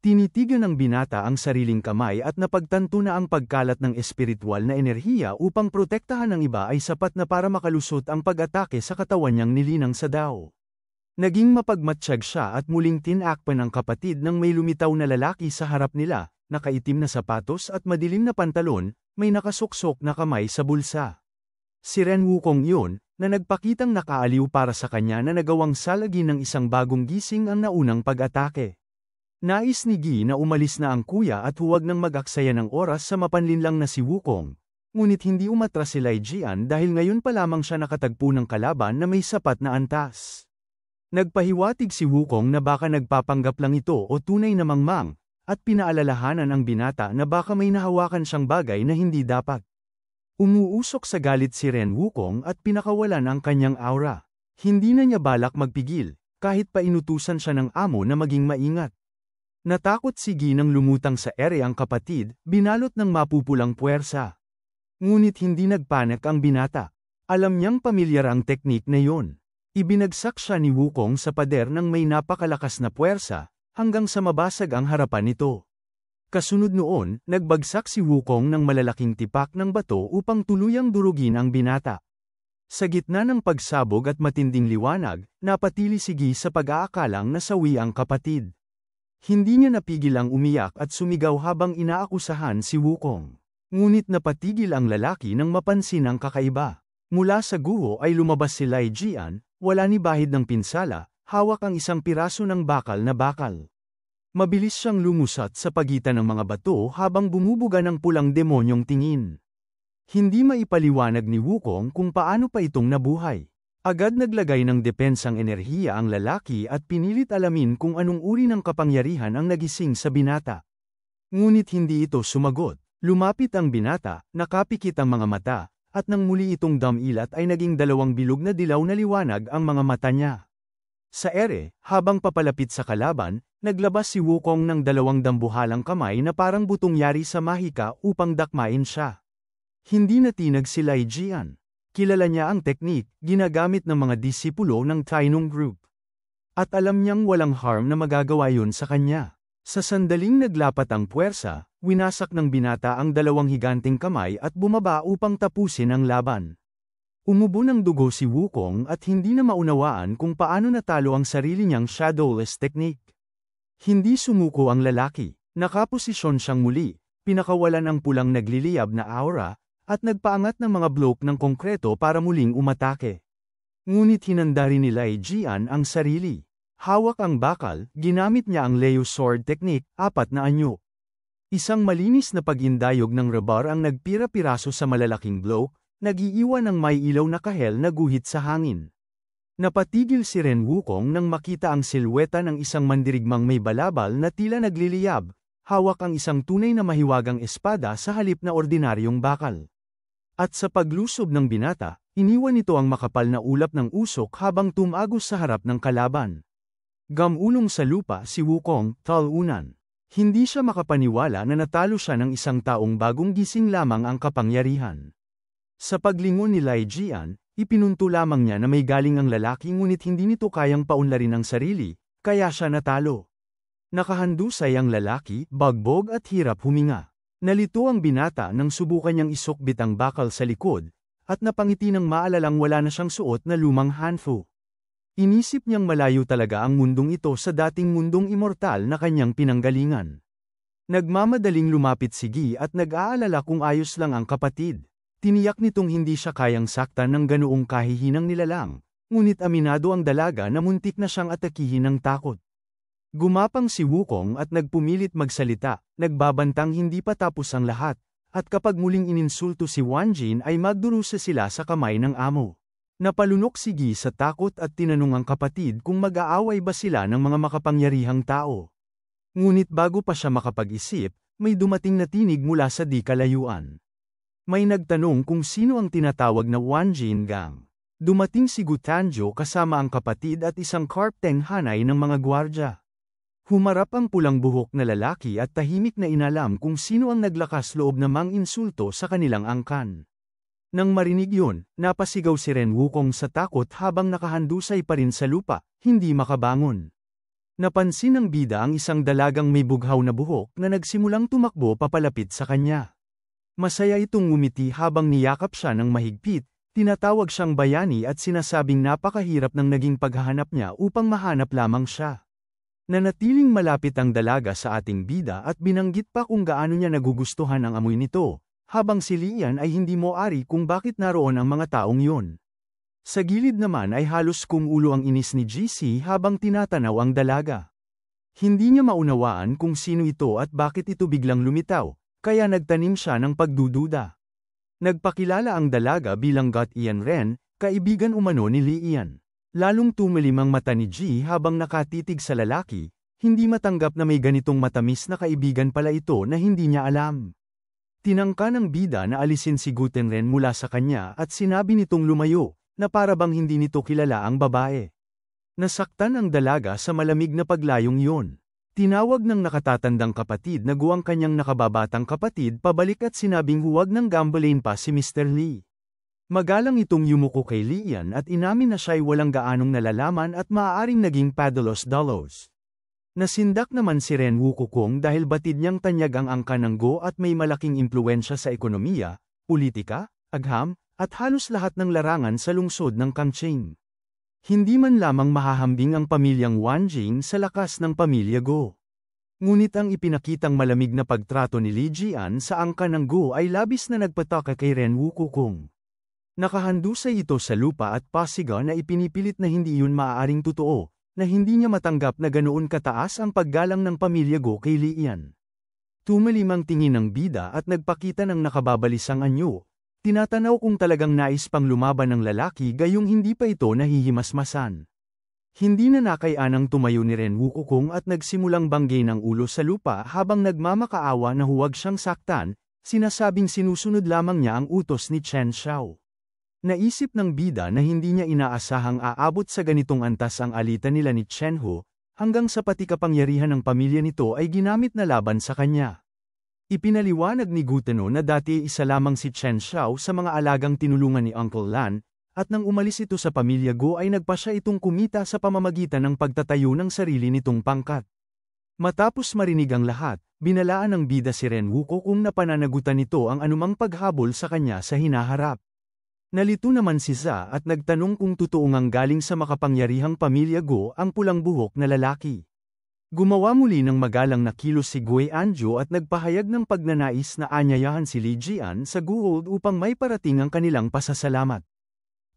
Tinitigan ng binata ang sariling kamay at napagtanto na ang pagkalat ng espiritual na enerhiya upang protektahan ng iba ay sapat na para makalusot ang pag-atake sa katawan niyang nilinang sa dao. Naging mapagmatsyag siya at muling tinakpan ng kapatid ng may lumitaw na lalaki sa harap nila, nakaitim na sapatos at madilim na pantalon, may nakasuksok na kamay sa bulsa. Si Ren Wukong yun, na nagpakitang nakaaliw para sa kanya na nagawang salagi ng isang bagong gising ang naunang pag-atake. Nais ni Guy na umalis na ang kuya at huwag nang mag-aksaya ng oras sa mapanlinlang na si Wukong. Ngunit hindi umatras si Lai Jian dahil ngayon pa lamang siya nakatagpo ng kalaban na may sapat na antas. Nagpahiwatig si Wukong na baka nagpapanggap lang ito o tunay na mangmang, at pinaalalahanan ang binata na baka may nahawakan siyang bagay na hindi dapat. Umuusok sa galit si Ren Wukong at pinakawalan ang kanyang aura. Hindi na niya balak magpigil, kahit pa inutusan siya ng amo na maging maingat. Natakot si Guy nang lumutang sa ere ang kapatid, binalot ng mapupulang puwersa. Ngunit hindi nagpanik ang binata. Alam niyang pamilyar ang teknik na yon. Ibinagsak siya ni Wukong sa pader ng may napakalakas na puwersa, hanggang sa mabasag ang harapan nito. Kasunod noon, nagbagsak si Wukong ng malalaking tipak ng bato upang tuluyang durugin ang binata. Sa gitna ng pagsabog at matinding liwanag, napatili si Guy sa pag-aakalang nasawi ang kapatid. Hindi niya napigil ang umiyak at sumigaw habang inaakusahan si Wukong. Ngunit napatigil ang lalaki nang mapansin ang kakaiba. Mula sa guho ay lumabas si Lai Jian, wala ni bahid ng pinsala, hawak ang isang piraso ng bakal na bakal. Mabilis siyang lumusat sa pagitan ng mga bato habang bumubuga ng pulang demonyong tingin. Hindi maipaliwanag ni Wukong kung paano pa itong nabuhay. Agad naglagay ng depensang enerhiya ang lalaki at pinilit alamin kung anong uri ng kapangyarihan ang nagising sa binata. Ngunit hindi ito sumagot. Lumapit ang binata, nakapikit ang mga mata, at nang muli itong damilat ay naging dalawang bilog na dilaw na liwanag ang mga mata niya. Sa ere, habang papalapit sa kalaban, naglabas si Wukong ng dalawang dambuhalang kamay na parang butong yari sa mahika upang dakmain siya. Hindi natinag si Lai Jian. Kilala niya ang teknik, ginagamit ng mga disipulo ng Tainong Group. At alam niyang walang harm na magagawa yun sa kanya. Sa sandaling naglapat ang puwersa, winasak ng binata ang dalawang higanting kamay at bumaba upang tapusin ang laban. Umubo ng dugo si Wukong at hindi na maunawaan kung paano natalo ang sarili niyang shadowless technique. Hindi sumuko ang lalaki, nakaposisyon siyang muli, pinakawalan ang pulang nagliliyab na aura, at nagpaangat ng mga blok ng konkreto para muling umatake. Ngunit hinanda rin ni Lai Jian ang sarili. Hawak ang bakal, ginamit niya ang Leo Sword Technique, 4 na anyo. Isang malinis na pag-indayog ng rebar ang nagpira-piraso sa malalaking blok, nag-iiwan ng may ilaw na kahel na guhit sa hangin. Napatigil si Ren Wukong nang makita ang silweta ng isang mandirigmang may balabal na tila nagliliyab, hawak ang isang tunay na mahiwagang espada sa halip na ordinaryong bakal. At sa paglusob ng binata, iniwan nito ang makapal na ulap ng usok habang tumagos sa harap ng kalaban. Gamulong sa lupa si Wukong, talunan. Hindi siya makapaniwala na natalo siya ng isang taong bagong gising lamang ang kapangyarihan. Sa paglingon ni Lai Jian, ipinunto lamang niya na may galing ang lalaki ngunit hindi nito kayang paunlarin ang sarili, kaya siya natalo. Nakahandusay ang lalaki, bagbog at hirap huminga. Nalito ang binata nang subukan niyang isukbit ang bakal sa likod, at napangiti ng maalalang wala na siyang suot na lumang hanfu. Inisip niyang malayo talaga ang mundong ito sa dating mundong immortal na kanyang pinanggalingan. Nagmamadaling lumapit si Gi at nag-aalala kung ayos lang ang kapatid. Tiniyak nitong hindi siya kayang saktan ng ganoong kahihinang nilalang, ngunit aminado ang dalaga na muntik na siyang atakihin ng takot. Gumapang si Wukong at nagpumilit magsalita, nagbabantang hindi pa tapos ang lahat, at kapag muling ininsulto si Wanjin ay magdurusa sila sa kamay ng amo. Napalunok si Gi sa takot at tinanong ang kapatid kung mag-aaway ba sila ng mga makapangyarihang tao. Ngunit bago pa siya makapag-isip, may dumating na tinig mula sa di kalayuan. May nagtanong kung sino ang tinatawag na Wanjin Gang. Dumating si Gutanjo kasama ang kapatid at isang karpteng hanay ng mga gwardya. Humarap ang pulang buhok na lalaki at tahimik na inalam kung sino ang naglakas loob na mang-insulto sa kanilang angkan. Nang marinig yun, napasigaw si Ren Wukong sa takot habang nakahandusay pa rin sa lupa, hindi makabangon. Napansin ng bida ang isang dalagang may bughaw na buhok na nagsimulang tumakbo papalapit sa kanya. Masaya itong ngumiti habang niyakap siya ng mahigpit, tinatawag siyang bayani at sinasabing napakahirap ng naging paghahanap niya upang mahanap lamang siya. Nanatiling malapit ang dalaga sa ating bida at binanggit pa kung gaano niya nagugustuhan ang amoy nito, habang si Lian ay hindi moari kung bakit naroon ang mga taong yon. Sa gilid naman ay halos kumulo ang inis ni GC habang tinatanaw ang dalaga. Hindi niya maunawaan kung sino ito at bakit ito biglang lumitaw, kaya nagtanim siya ng pagdududa. Nagpakilala ang dalaga bilang Got Ian Ren, kaibigan umano ni Lian. Lalong tumilim ang mata ni G habang nakatitig sa lalaki, hindi matanggap na may ganitong matamis na kaibigan pala ito na hindi niya alam. Tinangka ng bida na alisin si Gutenren mula sa kanya at sinabi nitong lumayo, na para bang hindi nito kilala ang babae. Nasaktan ang dalaga sa malamig na paglayong yon. Tinawag ng nakatatandang kapatid na guwang kanyang nakababatang kapatid pabalik at sinabing huwag nang gambalain pa si Mr. Lee. Magalang itong yumuko kay Lian at inamin na siya'y walang gaanong nalalaman at maaaring naging padalos-dalos. Nasindak naman si Ren Wukong dahil batid niyang tanyag ang angka ng Go at may malaking impluwensya sa ekonomiya, politika, agham, at halos lahat ng larangan sa lungsod ng Kangching. Hindi man lamang mahahambing ang pamilyang Wanjing sa lakas ng pamilya Go. Ngunit ang ipinakitang malamig na pagtrato ni Li Jian sa angka ng Go ay labis na nagpataka kay Ren Wukong. Nakahandusay ito sa lupa at pasiga na ipinipilit na hindi yun maaaring totoo, na hindi niya matanggap na ganoon kataas ang paggalang ng pamilya Go kay Lian. Tumalim ang tingin ng bida at nagpakita ng nakababalisang anyo, tinatanaw kung talagang nais pang lumaban ng lalaki gayong hindi pa ito nahihimasmasan. Hindi na nakayanang tumayo ni Ren Wukong at nagsimulang banggay ng ulo sa lupa habang nagmamakaawa na huwag siyang saktan, sinasabing sinusunod lamang niya ang utos ni Chen Xiao. Naisip ng bida na hindi niya inaasahang aabot sa ganitong antas ang alitan nila ni Chen Ho, hanggang sa pati kapangyarihan ng pamilya nito ay ginamit na laban sa kanya. Ipinaliwanag ni Guteno na dati isa lamang si Chen Xiao sa mga alagang tinulungan ni Uncle Lan, at nang umalis ito sa pamilya Go ay nagpasya itong kumita sa pamamagitan ng pagtatayo ng sarili nitong pangkat. Matapos marinig ang lahat, binalaan ng bida si Ren Wukong na pananagutan nito ang anumang paghabol sa kanya sa hinaharap. Nalito naman si Za at nagtanong kung totoo ngang galing sa makapangyarihang pamilya Go ang pulang buhok na lalaki. Gumawa muli ng magalang na kilos si Gui Anjo at nagpahayag ng pagnanais na anyayahan si Li Jian sa guhold upang may parating ang kanilang pasasalamat.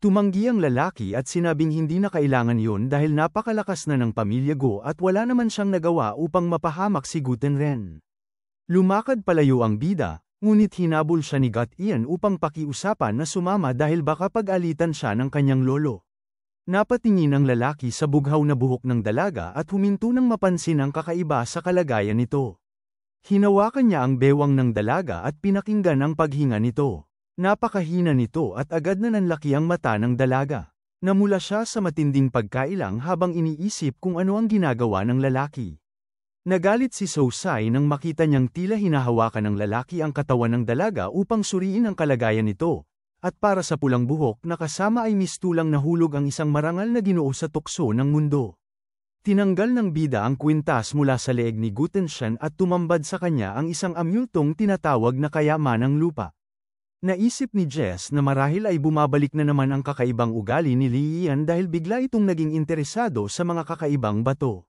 Tumanggi ang lalaki at sinabing hindi na kailangan yun dahil napakalakas na ng pamilya Go at wala naman siyang nagawa upang mapahamak si Gutenren. Lumakad palayo ang bida, ngunit hinabol siya ni Got Ian upang pakiusapan na sumama dahil baka pag-alitan siya ng kanyang lolo. Napatingin ang lalaki sa bughaw na buhok ng dalaga at huminto nang mapansin ang kakaiba sa kalagayan nito. Hinawakan niya ang bewang ng dalaga at pinakinggan ang paghinga nito. Napakahina nito at agad na nanlaki ang mata ng dalaga. Namula siya sa matinding pagkailang habang iniisip kung ano ang ginagawa ng lalaki. Nagalit si Sosai nang makita niyang tila hinahawakan ng lalaki ang katawan ng dalaga upang suriin ang kalagayan nito, at para sa pulang buhok na kasama ay mistulang nahulog ang isang marangal na ginoo sa tukso ng mundo. Tinanggal ng bida ang kwintas mula sa leeg ni Gutenshan at tumambad sa kanya ang isang amyultong tinatawag na kayamanang lupa. Naisip ni Jess na marahil ay bumabalik na naman ang kakaibang ugali ni Lian dahil bigla itong naging interesado sa mga kakaibang bato.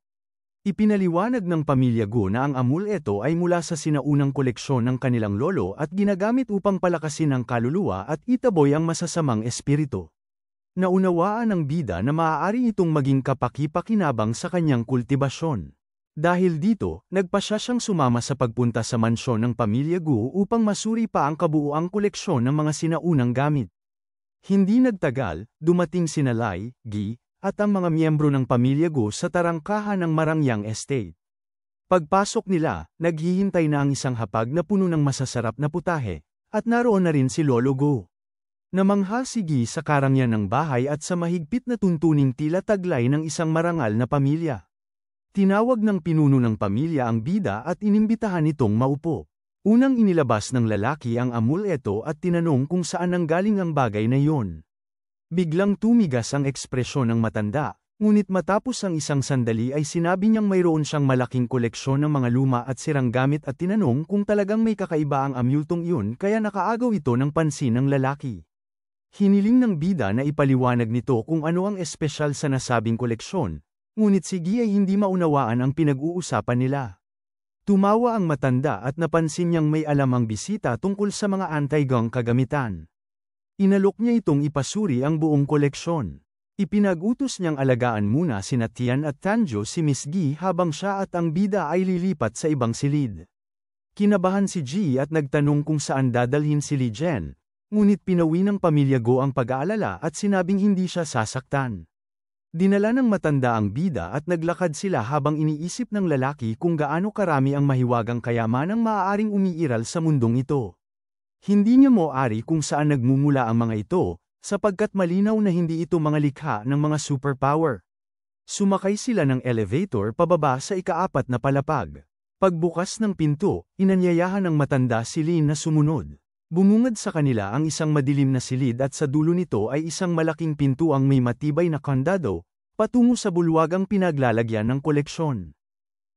Ipinaliwanag ng pamilya Gu na ang amuleto ay mula sa sinaunang koleksyon ng kanilang lolo at ginagamit upang palakasin ang kaluluwa at itaboy ang masasamang espiritu. Naunawaan ng bida na maaari itong maging kapaki-pakinabang sa kanyang kultibasyon. Dahil dito, nagpasya siyang sumama sa pagpunta sa mansyon ng pamilya Gu upang masuri pa ang kabuuang koleksyon ng mga sinaunang gamit. Hindi nagtagal, dumating sina Lai, Gi, at ang mga miyembro ng pamilya Gu sa tarangkahan ng Marangyang Estate. Pagpasok nila, naghihintay na ang isang hapag na puno ng masasarap na putahe, at naroon na rin si Lolo Gu. Namangha si Gi sa karangyan ng bahay at sa mahigpit na tuntuning tila taglay ng isang marangal na pamilya. Tinawag ng pinuno ng pamilya ang bida at inimbitahan itong maupo. Unang inilabas ng lalaki ang amuleto at tinanong kung saan nanggaling ang bagay na iyon. Biglang tumigas ang ekspresyon ng matanda, ngunit matapos ang isang sandali ay sinabi niyang mayroon siyang malaking koleksyon ng mga luma at sirang gamit at tinanong kung talagang may kakaiba ang amyultong iyon kaya nakaagaw ito ng pansin ng lalaki. Hiniling ng bida na ipaliwanag nito kung ano ang espesyal sa nasabing koleksyon. Ngunit si Gi ay hindi maunawaan ang pinag-uusapan nila. Tumawa ang matanda at napansin niyang may alam ang bisita tungkol sa mga anti-gang kagamitan. Inalok niya itong ipasuri ang buong koleksyon. Ipinag-utos niyang alagaan muna sina Tian at Tanjo si Miss Gi habang siya at ang bida ay lilipat sa ibang silid. Kinabahan si Gi at nagtanong kung saan dadalhin si Li Jian, ngunit pinawi ng pamilya Go ang pag-aalala at sinabing hindi siya sasaktan. Dinala ng matanda ang bida at naglakad sila habang iniisip ng lalaki kung gaano karami ang mahiwagang kayamanang maaaring umiiral sa mundong ito. Hindi niya maaari kung saan nagmumula ang mga ito, sapagkat malinaw na hindi ito mga likha ng mga superpower. Sumakay sila ng elevator pababa sa ika-4 na palapag. Pagbukas ng pinto, inanyayahan ng matanda si Lin na sumunod. Bumungad sa kanila ang isang madilim na silid at sa dulo nito ay isang malaking pintuang may matibay na kandado, patungo sa bulwagang pinaglalagyan ng koleksyon.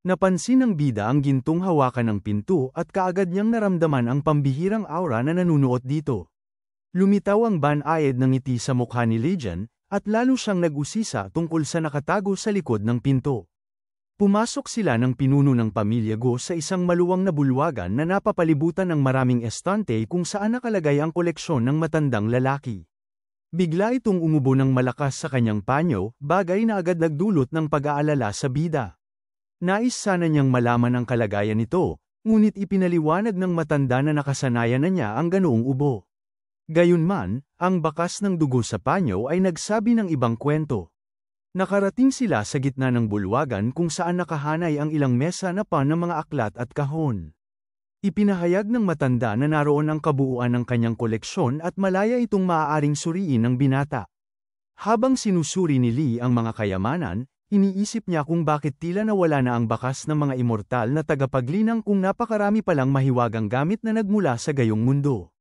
Napansin ng bida ang gintong hawakan ng pinto at kaagad niyang naramdaman ang pambihirang aura na nanunuot dito. Lumitaw ang banayad ng ngiti sa mukha ni Legion, at lalo siyang nag-usisa tungkol sa nakatago sa likod ng pinto. Pumasok sila ng pinuno ng pamilya Go sa isang maluwang na bulwagan na napapalibutan ng maraming estante kung saan nakalagay ang koleksyon ng matandang lalaki. Bigla itong umubo ng malakas sa kanyang panyo, bagay na agad nagdulot ng pag-aalala sa bida. Nais sana niyang malaman ang kalagayan nito, ngunit ipinaliwanag ng matanda na nakasanayan na niya ang ganoong ubo. Gayunman, ang bakas ng dugo sa panyo ay nagsabi ng ibang kwento. Nakarating sila sa gitna ng bulwagan kung saan nakahanay ang ilang mesa na pan ng mga aklat at kahon. Ipinahayag ng matanda na naroon ang kabuuan ng kanyang koleksyon at malaya itong maaaring suriin ng binata. Habang sinusuri ni Lee ang mga kayamanan, iniisip niya kung bakit tila nawala na ang bakas ng mga immortal na tagapaglinang kung napakarami palang mahiwagang gamit na nagmula sa gayong mundo.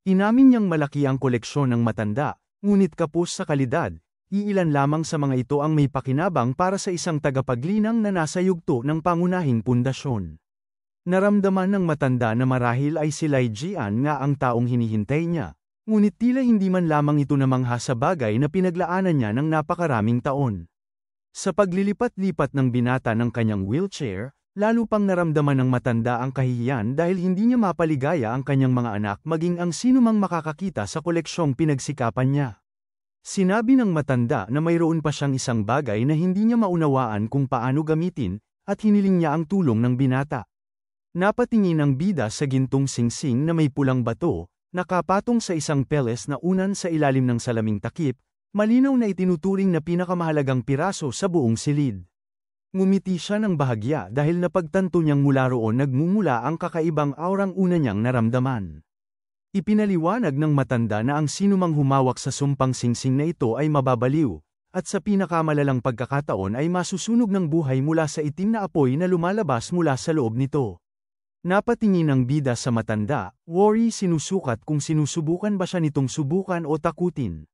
Inamin niyang malaki ang koleksyon ng matanda, ngunit kapos sa kalidad. Iilan lamang sa mga ito ang may pakinabang para sa isang tagapaglinang na nasa yugto ng pangunahing pundasyon. Naramdaman ng matanda na marahil ay si Lai Jian nga ang taong hinihintay niya, ngunit tila hindi man lamang ito namangha sa bagay na pinaglaanan niya ng napakaraming taon. Sa paglilipat-lipat ng binata ng kanyang wheelchair, lalo pang naramdaman ng matanda ang kahihiyan dahil hindi niya mapaligaya ang kanyang mga anak maging ang sinumang makakakita sa koleksyong pinagsikapan niya. Sinabi ng matanda na mayroon pa siyang isang bagay na hindi niya maunawaan kung paano gamitin, at hiniling niya ang tulong ng binata. Napatingin ang bida sa gintong singsing na may pulang bato, nakapatong sa isang peles na unan sa ilalim ng salaming takip, malinaw na itinuturing na pinakamahalagang piraso sa buong silid. Ngumiti siya ng bahagya dahil napagtanto niyang mula roon nagmumula ang kakaibang aurang una niyang naramdaman. Ipinaliwanag ng matanda na ang sinumang humawak sa sumpang singsing na ito ay mababaliw, at sa pinakamalalang pagkakataon ay masusunog ng buhay mula sa itim na apoy na lumalabas mula sa loob nito. Napatingin ang bida sa matanda, worry sinusukat kung sinusubukan ba siya nitong subukan o takutin.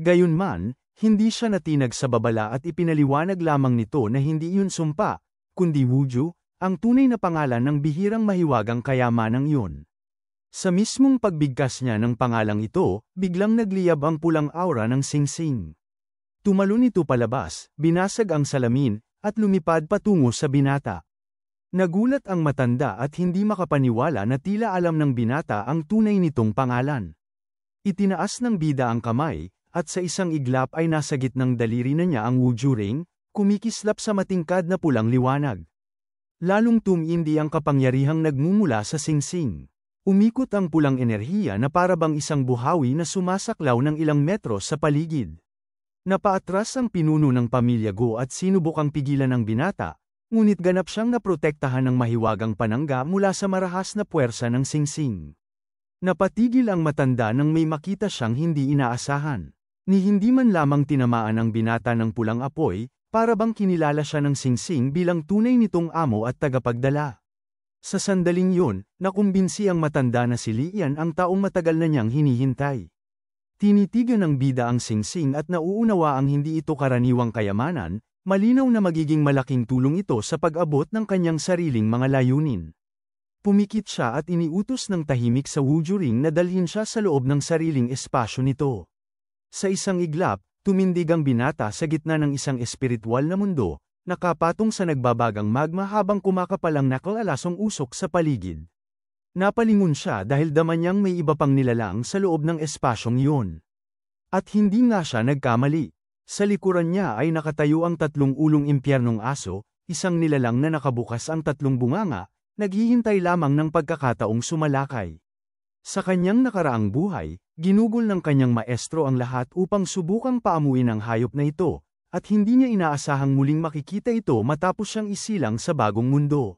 Gayunman, hindi siya natinag sa babala at ipinaliwanag lamang nito na hindi yun sumpa, kundi Wuju, ang tunay na pangalan ng bihirang mahiwagang kayamanang yun. Sa mismong pagbigkas niya ng pangalang ito, biglang nagliyab ang pulang aura ng singsing. Tumalon ito palabas, binasag ang salamin, at lumipad patungo sa binata. Nagulat ang matanda at hindi makapaniwala na tila alam ng binata ang tunay nitong pangalan. Itinaas ng bida ang kamay, at sa isang iglap ay nasa gitnang daliri na niya ang Wuju ring, kumikislap sa matingkad na pulang liwanag. Lalong tumindi ang kapangyarihang nagmumula sa singsing. Umikot ang pulang enerhiya na parabang isang buhawi na sumasaklaw ng ilang metro sa paligid. Napaatras ang pinuno ng pamilya Go at sinubukang pigilan ng binata, ngunit ganap siyang naprotektahan ng mahiwagang panangga mula sa marahas na puwersa ng singsing. Napatigil ang matanda nang may makita siyang hindi inaasahan. Ni hindi man lamang tinamaan ang binata ng pulang apoy, parabang kinilala siya ng singsing bilang tunay nitong amo at tagapagdala. Sa sandaling yun, nakumbinsi ang matanda na si Lian ang taong matagal na niyang hinihintay. Tinitigan ng bida ang singsing at nauunawa ang hindi ito karaniwang kayamanan, malinaw na magiging malaking tulong ito sa pag-abot ng kanyang sariling mga layunin. Pumikit siya at iniutos ng tahimik sa Wuju ring na dalhin siya sa loob ng sariling espasyo nito. Sa isang iglap, tumindig ang binata sa gitna ng isang espiritual na mundo, nakapatong sa nagbabagang magma habang kumakapalang nakalalasong usok sa paligid. Napalingon siya dahil dama niyang may iba pang nilalang sa loob ng espasyong iyon. At hindi nga siya nagkamali. Sa likuran niya ay nakatayo ang 3 ulong impyernong aso, isang nilalang na nakabukas ang 3 bunganga, naghihintay lamang ng pagkakataong sumalakay. Sa kanyang nakaraang buhay, ginugol ng kanyang maestro ang lahat upang subukang paamuin ang hayop na ito, at hindi niya inaasahang muling makikita ito matapos siyang isilang sa bagong mundo.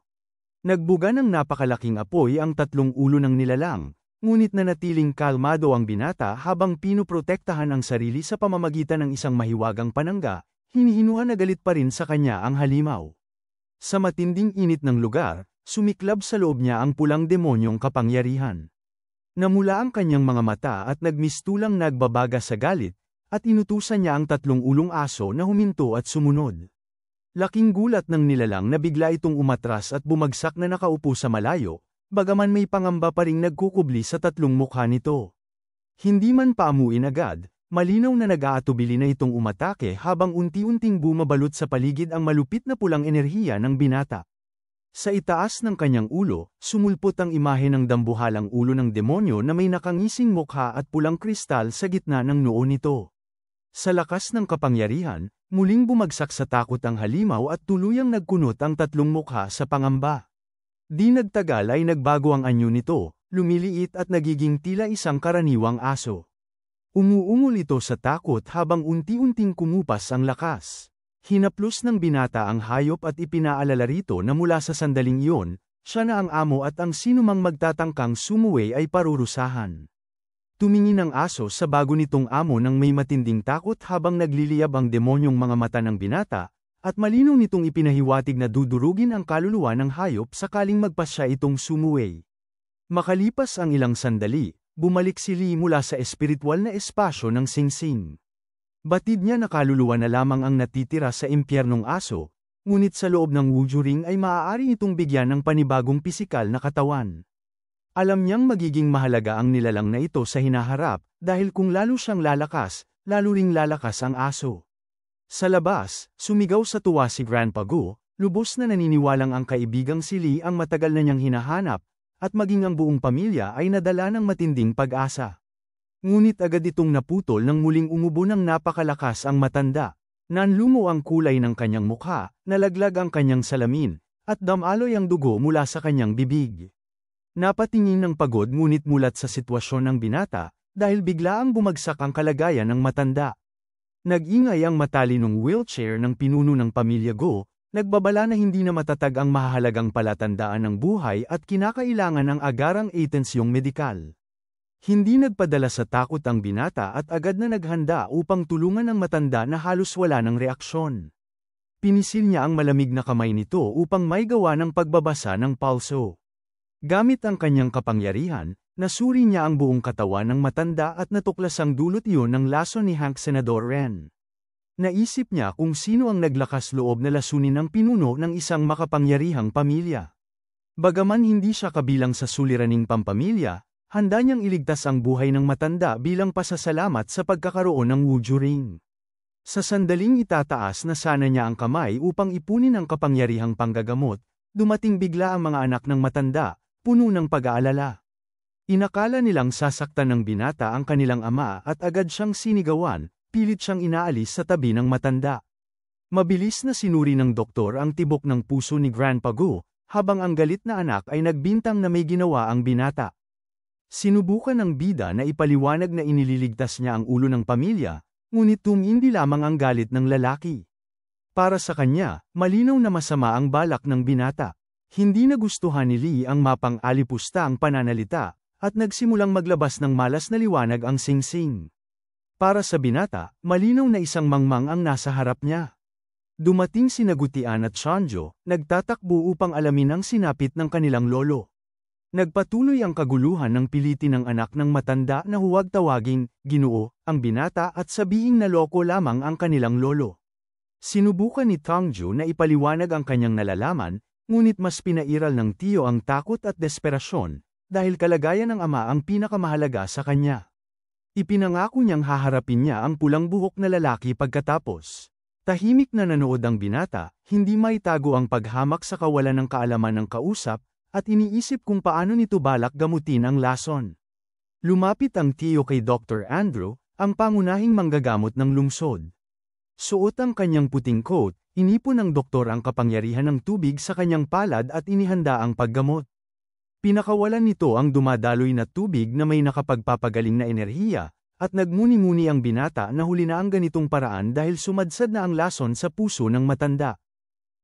Nagbuga ng napakalaking apoy ang 3 ulo ng nilalang, ngunit nanatiling kalmado ang binata habang pinoprotektahan ang sarili sa pamamagitan ng isang mahiwagang panangga, hinihinuhan na galit pa rin sa kanya ang halimaw. Sa matinding init ng lugar, sumiklab sa loob niya ang pulang demonyong kapangyarihan. Namula ang kanyang mga mata at nagmistulang nagbabaga sa galit, at inutusan niya ang 3 ulong aso na huminto at sumunod. Laking gulat ng nilalang na bigla itong umatras at bumagsak na nakaupo sa malayo, bagaman may pangamba pa ring nagkukubli sa 3 mukha nito. Hindi man paamuin agad, malinaw na nag-aatubili na itong umatake habang unti-unting bumabalot sa paligid ang malupit na pulang enerhiya ng binata. Sa itaas ng kanyang ulo, sumulpot ang imahe ng dambuhalang ulo ng demonyo na may nakangising mukha at pulang kristal sa gitna ng noo nito. Sa lakas ng kapangyarihan, muling bumagsak sa takot ang halimaw at tuluyang nagkunot ang 3 mukha sa pangamba. Di nagtagal ay nagbago ang anyo nito, lumiliit at nagiging tila isang karaniwang aso. Umuungol ito sa takot habang unti-unting kumupas ang lakas. Hinaplos ng binata ang hayop at ipinaalala rito na mula sa sandaling iyon, siya na ang amo at ang sinumang magtatangkang sumuway ay parurusahan. Tumingin ang aso sa bago nitong amo nang may matinding takot habang nagliliyab ang demonyong mga mata ng binata, at malinaw nitong ipinahiwatig na dudurugin ang kaluluwa ng hayop sakaling magpasya itong sumuway. Makalipas ang ilang sandali, bumalik si Lee mula sa espiritual na espasyo ng singsing. Batid niya na kaluluwa na lamang ang natitira sa impyernong aso, ngunit sa loob ng Wuju ring ay maaari itong bigyan ng panibagong pisikal na katawan. Alam niyang magiging mahalaga ang nilalang na ito sa hinaharap, dahil kung lalo siyang lalakas, lalo ring lalakas ang aso. Sa labas, sumigaw sa tuwa si Grandpa Go, lubos na naniniwalang ang kaibigang si Lee ang matagal na niyang hinahanap, at maging ang buong pamilya ay nadala ng matinding pag-asa. Ngunit agad itong naputol nang muling umubo ng napakalakas ang matanda. Nanlumo ang kulay ng kanyang mukha, nalaglag ang kanyang salamin, at damaloy ang dugo mula sa kanyang bibig. Napatingin ng pagod ngunit mulat sa sitwasyon ng binata, dahil biglaang bumagsak ang kalagayan ng matanda. Nag-ingay ang matalinong wheelchair ng pinuno ng pamilya Go, nagbabala na hindi na matatag ang mahahalagang palatandaan ng buhay at kinakailangan ng agarang atensyong medikal. Hindi nagpadala sa takot ang binata at agad na naghanda upang tulungan ang matanda na halos wala ng reaksyon. Pinisil niya ang malamig na kamay nito upang maigawa ng pagbabasa ng pulso. Gamit ang kanyang kapangyarihan, nasuri niya ang buong katawan ng matanda at natuklas ang dulot iyon ng laso ni Hank Senador Ren. Naisip niya kung sino ang naglakas loob na lasunin ang pinuno ng isang makapangyarihang pamilya. Bagaman hindi siya kabilang sa suliraning pampamilya, handa niyang iligtas ang buhay ng matanda bilang pasasalamat sa pagkakaroon ng Wuju Ring. Sa sandaling itataas na sana niya ang kamay upang ipunin ang kapangyarihang panggagamot, dumating bigla ang mga anak ng matanda, puno ng pag-aalala. Inakala nilang sasaktan ng binata ang kanilang ama at agad siyang sinigawan, pilit siyang inaalis sa tabi ng matanda. Mabilis na sinuri ng doktor ang tibok ng puso ni Grandpa Gu, habang ang galit na anak ay nagbintang na may ginawa ang binata. Sinubukan ng bida na ipaliwanag na inililigtas niya ang ulo ng pamilya, ngunit tumindi lamang ang galit ng lalaki. Para sa kanya, malinaw na masama ang balak ng binata. Hindi nagustuhan ni Lee ang mapang-alipusta ang pananalita, at nagsimulang maglabas ng malas na liwanag ang singsing. Para sa binata, malinaw na isang mangmang ang nasa harap niya. Dumating si Nagutian at Sanjo, nagtatakbo upang alamin ang sinapit ng kanilang lolo. Nagpatuloy ang kaguluhan ng pilitin ng anak ng matanda na huwag tawaging Ginoo ang binata at sabihing na loko lamang ang kanilang lolo. Sinubukan ni Tangju na ipaliwanag ang kanyang nalalaman, ngunit mas pinairal ng tiyo ang takot at desperasyon, dahil kalagayan ng ama ang pinakamahalaga sa kanya. Ipinangako niyang haharapin niya ang pulang buhok na lalaki pagkatapos. Tahimik na nanood ang binata, hindi maitago ang paghamak sa kawalan ng kaalaman ng kausap, at iniisip kung paano nito balak gamutin ang lason. Lumapit ang tiyo kay Dr. Andrew, ang pangunahing manggagamot ng lungsod. Suot ang kanyang puting coat, inipon ng doktor ang kapangyarihan ng tubig sa kanyang palad at inihanda ang paggamot. Pinakawalan nito ang dumadaloy na tubig na may nakapagpapagaling na enerhiya, at nagmuni-muni ang binata na huli na ang ganitong paraan dahil sumadsad na ang lason sa puso ng matanda.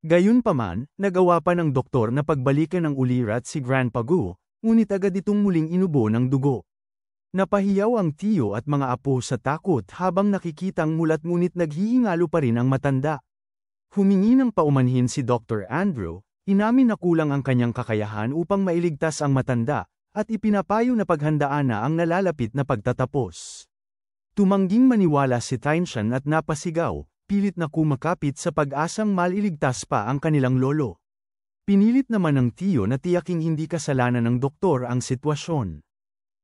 Gayunpaman, nagawa pa ng doktor na pagbalikan ng ulirat si Grandpa Gu, ngunit agad itong muling inubo ng dugo. Napahiyaw ang tiyo at mga apo sa takot habang nakikitang mulat ngunit naghihingalo pa rin ang matanda. Humingi ng paumanhin si Dr. Andrew, inamin na kulang ang kanyang kakayahan upang mailigtas ang matanda, at ipinapayo na paghandaan na ang nalalapit na pagtatapos. Tumangging maniwala si Tianshan at napasigaw, pilit na kumakapit sa pag-asang maliligtas pa ang kanilang lolo. Pinilit naman ng tiyo na tiyaking hindi kasalanan ng doktor ang sitwasyon.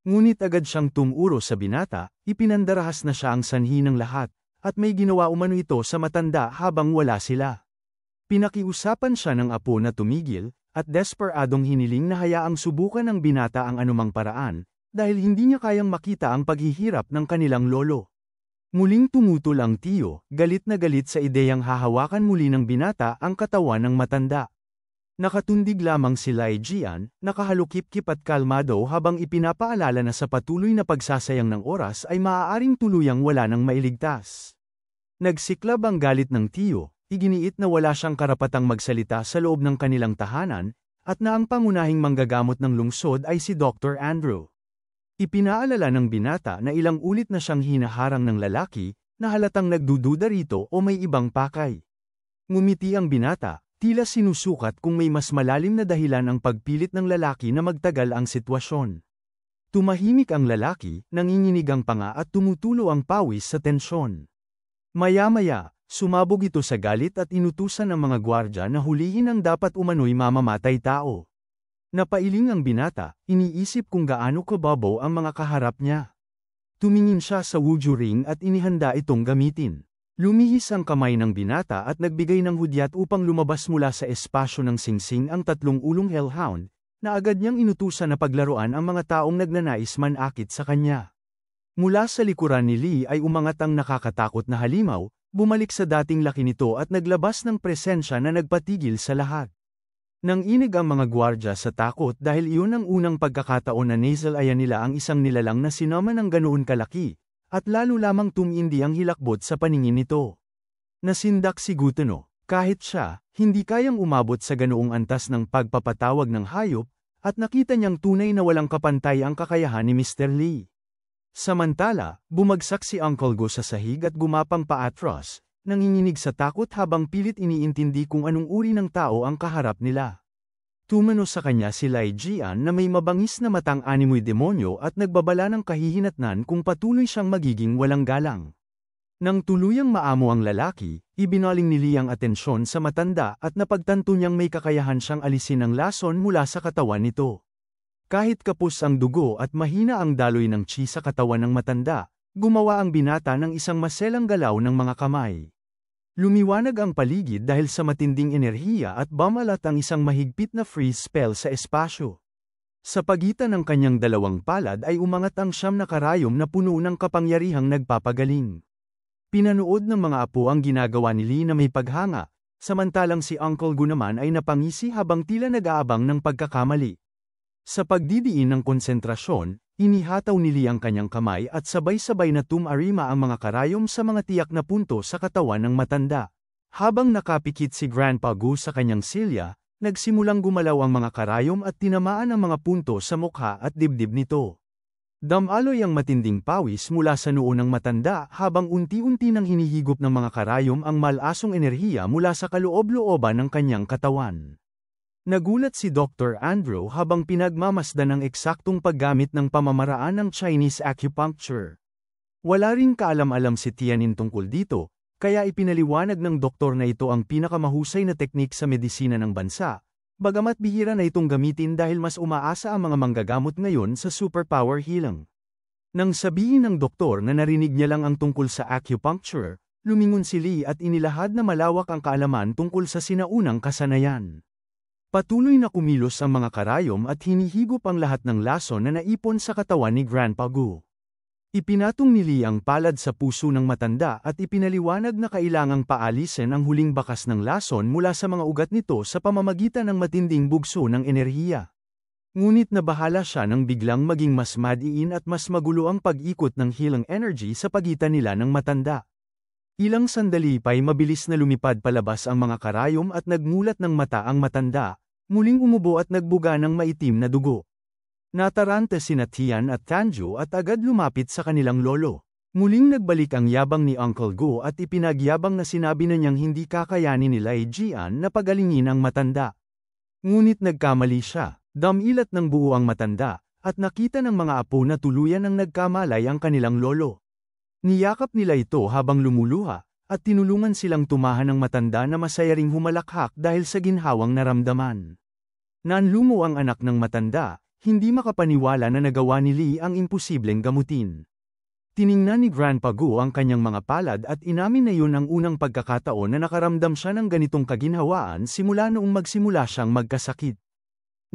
Ngunit agad siyang tumuro sa binata, ipinandarahas na siya ang sanhi ng lahat, at may ginawa umano ito sa matanda habang wala sila. Pinakiusapan siya ng apo na tumigil, at desperadong hiniling na hayaang subukan ng binata ang anumang paraan, dahil hindi niya kayang makita ang paghihirap ng kanilang lolo. Muling tumutol ang tiyo, galit na galit sa ideyang hahawakan muli ng binata ang katawan ng matanda. Nakatundig lamang si Lai Jian, nakahalukip-kip at kalmado habang ipinapaalala na sa patuloy na pagsasayang ng oras ay maaaring tuluyang wala nang mailigtas. Nagsiklab ang galit ng tiyo, iginiit na wala siyang karapatang magsalita sa loob ng kanilang tahanan, at na ang pangunahing manggagamot ng lungsod ay si Dr. Andrew. Ipinaalala ng binata na ilang ulit na siyang hinaharang ng lalaki, na halatang nagdududa rito o may ibang pakay. Ngumiti ang binata, tila sinusukat kung may mas malalim na dahilan ang pagpilit ng lalaki na magtagal ang sitwasyon. Tumahimik ang lalaki, nanginginig ang panga at tumutulo ang pawis sa tensyon. Maya-maya, sumabog ito sa galit at inutusan ng mga gwardya na hulihin ang dapat umano'y mamamatay tao. Napailing ang binata, iniisip kung gaano kababaw ang mga kaharap niya. Tumingin siya sa Wuju Ring at inihanda itong gamitin. Lumihis ang kamay ng binata at nagbigay ng hudyat upang lumabas mula sa espasyo ng singsing ang tatlong ulong hellhound, na agad niyang inutusan na paglaruan ang mga taong nagnanais manakit sa kanya. Mula sa likuran ni Lee ay umangat ang nakakatakot na halimaw, bumalik sa dating laki nito at naglabas ng presensya na nagpatigil sa lahat. Nanginig ang mga gwardya sa takot dahil iyon ang unang pagkakataon na nasalayan nila ang isang nilalang na sinama ng ganoon kalaki, at lalo lamang tumindi ang hilakbot sa paningin nito. Nasindak si Gutano, kahit siya, hindi kayang umabot sa ganoong antas ng pagpapatawag ng hayop, at nakita niyang tunay na walang kapantay ang kakayahan ni Mr. Lee. Samantala, bumagsak si Uncle Go sa sahig at gumapang paatros, nanginginig sa takot habang pilit iniintindi kung anong uri ng tao ang kaharap nila. Tumano sa kanya si Lai Jian na may mabangis na matang animoy demonyo at nagbabala ng kahihinatnan kung patuloy siyang magiging walang galang. Nang tuluyang maamo ang lalaki, ibinaling ni Li ang atensyon sa matanda at napagtanto niyang may kakayahan siyang alisin ang lason mula sa katawan nito. Kahit kapos ang dugo at mahina ang daloy ng chi sa katawan ng matanda, gumawa ang binata ng isang maselang galaw ng mga kamay. Lumiwanag ang paligid dahil sa matinding enerhiya at bumalat ang isang mahigpit na freeze spell sa espasyo. Sa pagitan ng kanyang dalawang palad ay umangat ang 9 na karayom na puno ng kapangyarihang nagpapagaling. Pinanood ng mga apo ang ginagawa ni Lee na may paghanga, samantalang si Uncle Gu naman ay napangisi habang tila nag-aabang ng pagkakamali. Sa pagdidiin ng konsentrasyon, inihataw ni Lee ang kanyang kamay at sabay-sabay na tumarima ang mga karayom sa mga tiyak na punto sa katawan ng matanda. Habang nakapikit si Grandpa Gu sa kanyang silya, nagsimulang gumalaw ang mga karayom at tinamaan ang mga punto sa mukha at dibdib nito. Damaloy ang matinding pawis mula sa noo ng matanda habang unti-unti nang hinihigop ng mga karayom ang malasong enerhiya mula sa kaloob-looban ng kanyang katawan. Nagulat si Dr. Andrew habang pinagmamasdan ang eksaktong paggamit ng pamamaraan ng Chinese acupuncture. Wala ring kaalam-alam si Tianin tungkol dito, kaya ipinaliwanag ng doktor na ito ang pinakamahusay na teknik sa medisina ng bansa, bagamat bihira na itong gamitin dahil mas umaasa ang mga manggagamot ngayon sa superpower healing. Nang sabihin ng doktor na narinig niya lang ang tungkol sa acupuncture, lumingon si Lee at inilahad na malawak ang kaalaman tungkol sa sinaunang kasanayan. Patuloy na kumilos ang mga karayom at hinihigop ang lahat ng lason na naipon sa katawan ni Grandpa Gu. Ipinatong ni Lee ang palad sa puso ng matanda at ipinaliwanag na kailangang paalisin ang huling bakas ng lason mula sa mga ugat nito sa pamamagitan ng matinding bugso ng enerhiya. Ngunit nabahala siya nang biglang maging mas madiin at mas magulo ang pag-ikot ng healing energy sa pagitan nila ng matanda. Ilang sandali pa'y mabilis na lumipad palabas ang mga karayom at nagmulat ng mata ang matanda, muling umubo at nagbuga ng maitim na dugo. Natarante sina Tian at Tanju at agad lumapit sa kanilang lolo. Muling nagbalik ang yabang ni Uncle Gu at ipinagyabang na sinabi na niyang hindi kakayanin ni Lai Jian na pagalingin ang matanda. Ngunit nagkamali siya, damilat ng buo ang matanda, at nakita ng mga apo na tuluyan ang nagkamalay ang kanilang lolo. Niyakap nila ito habang lumuluha, at tinulungan silang tumahan ng matanda na masaya ring humalakhak dahil sa ginhawang naramdaman. Nanlumo ang anak ng matanda, hindi makapaniwala na nagawa ni Lee ang imposibleng gamutin. Tiningnan ni Grandpa Gu ang kanyang mga palad at inamin na yun ang unang pagkakataon na nakaramdam siya ng ganitong kaginhawaan simula noong magsimula siyang magkasakit.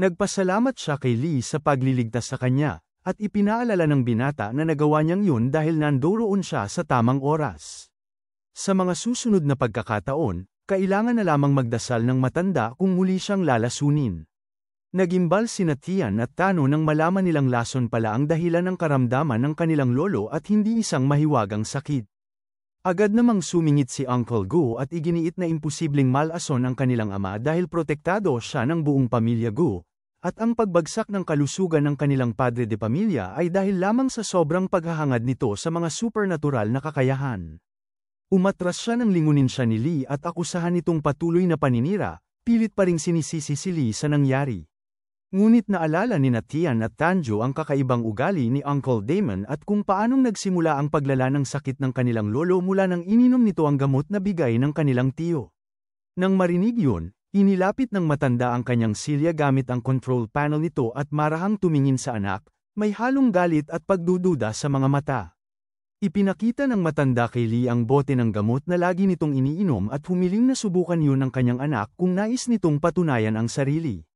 Nagpasalamat siya kay Lee sa pagliligtas sa kanya, at ipinaalala ng binata na nagawa niyang yun dahil nandoon siya sa tamang oras. Sa mga susunod na pagkakataon, kailangan na lamang magdasal ng matanda kung muli siyang lalasunin. Nagimbal sina Tian at Tano nang malaman nilang lason pala ang dahilan ng karamdaman ng kanilang lolo at hindi isang mahiwagang sakit. Agad namang sumingit si Uncle Gu at iginiit na imposibleng malason ang kanilang ama dahil protektado siya ng buong pamilya Gu, at ang pagbagsak ng kalusugan ng kanilang padre de pamilya ay dahil lamang sa sobrang paghahangad nito sa mga supernatural na kakayahan. Umatras siya nang lingunin siya ni Lee at akusahan nitong patuloy na paninira, pilit pa ring sinisisi si Lee sa nangyari. Ngunit naalala ni Tian at Tanju ang kakaibang ugali ni Uncle Damon at kung paanong nagsimula ang paglala ng sakit ng kanilang lolo mula nang ininom nito ang gamot na bigay ng kanilang tiyo. Nang marinig yun, inilapit ng matanda ang kanyang silya gamit ang control panel nito at marahang tumingin sa anak, may halong galit at pagdududa sa mga mata. Ipinakita ng matanda kay Lee ang bote ng gamot na lagi nitong iniinom at humiling na subukan yun ng kanyang anak kung nais nitong patunayan ang sarili.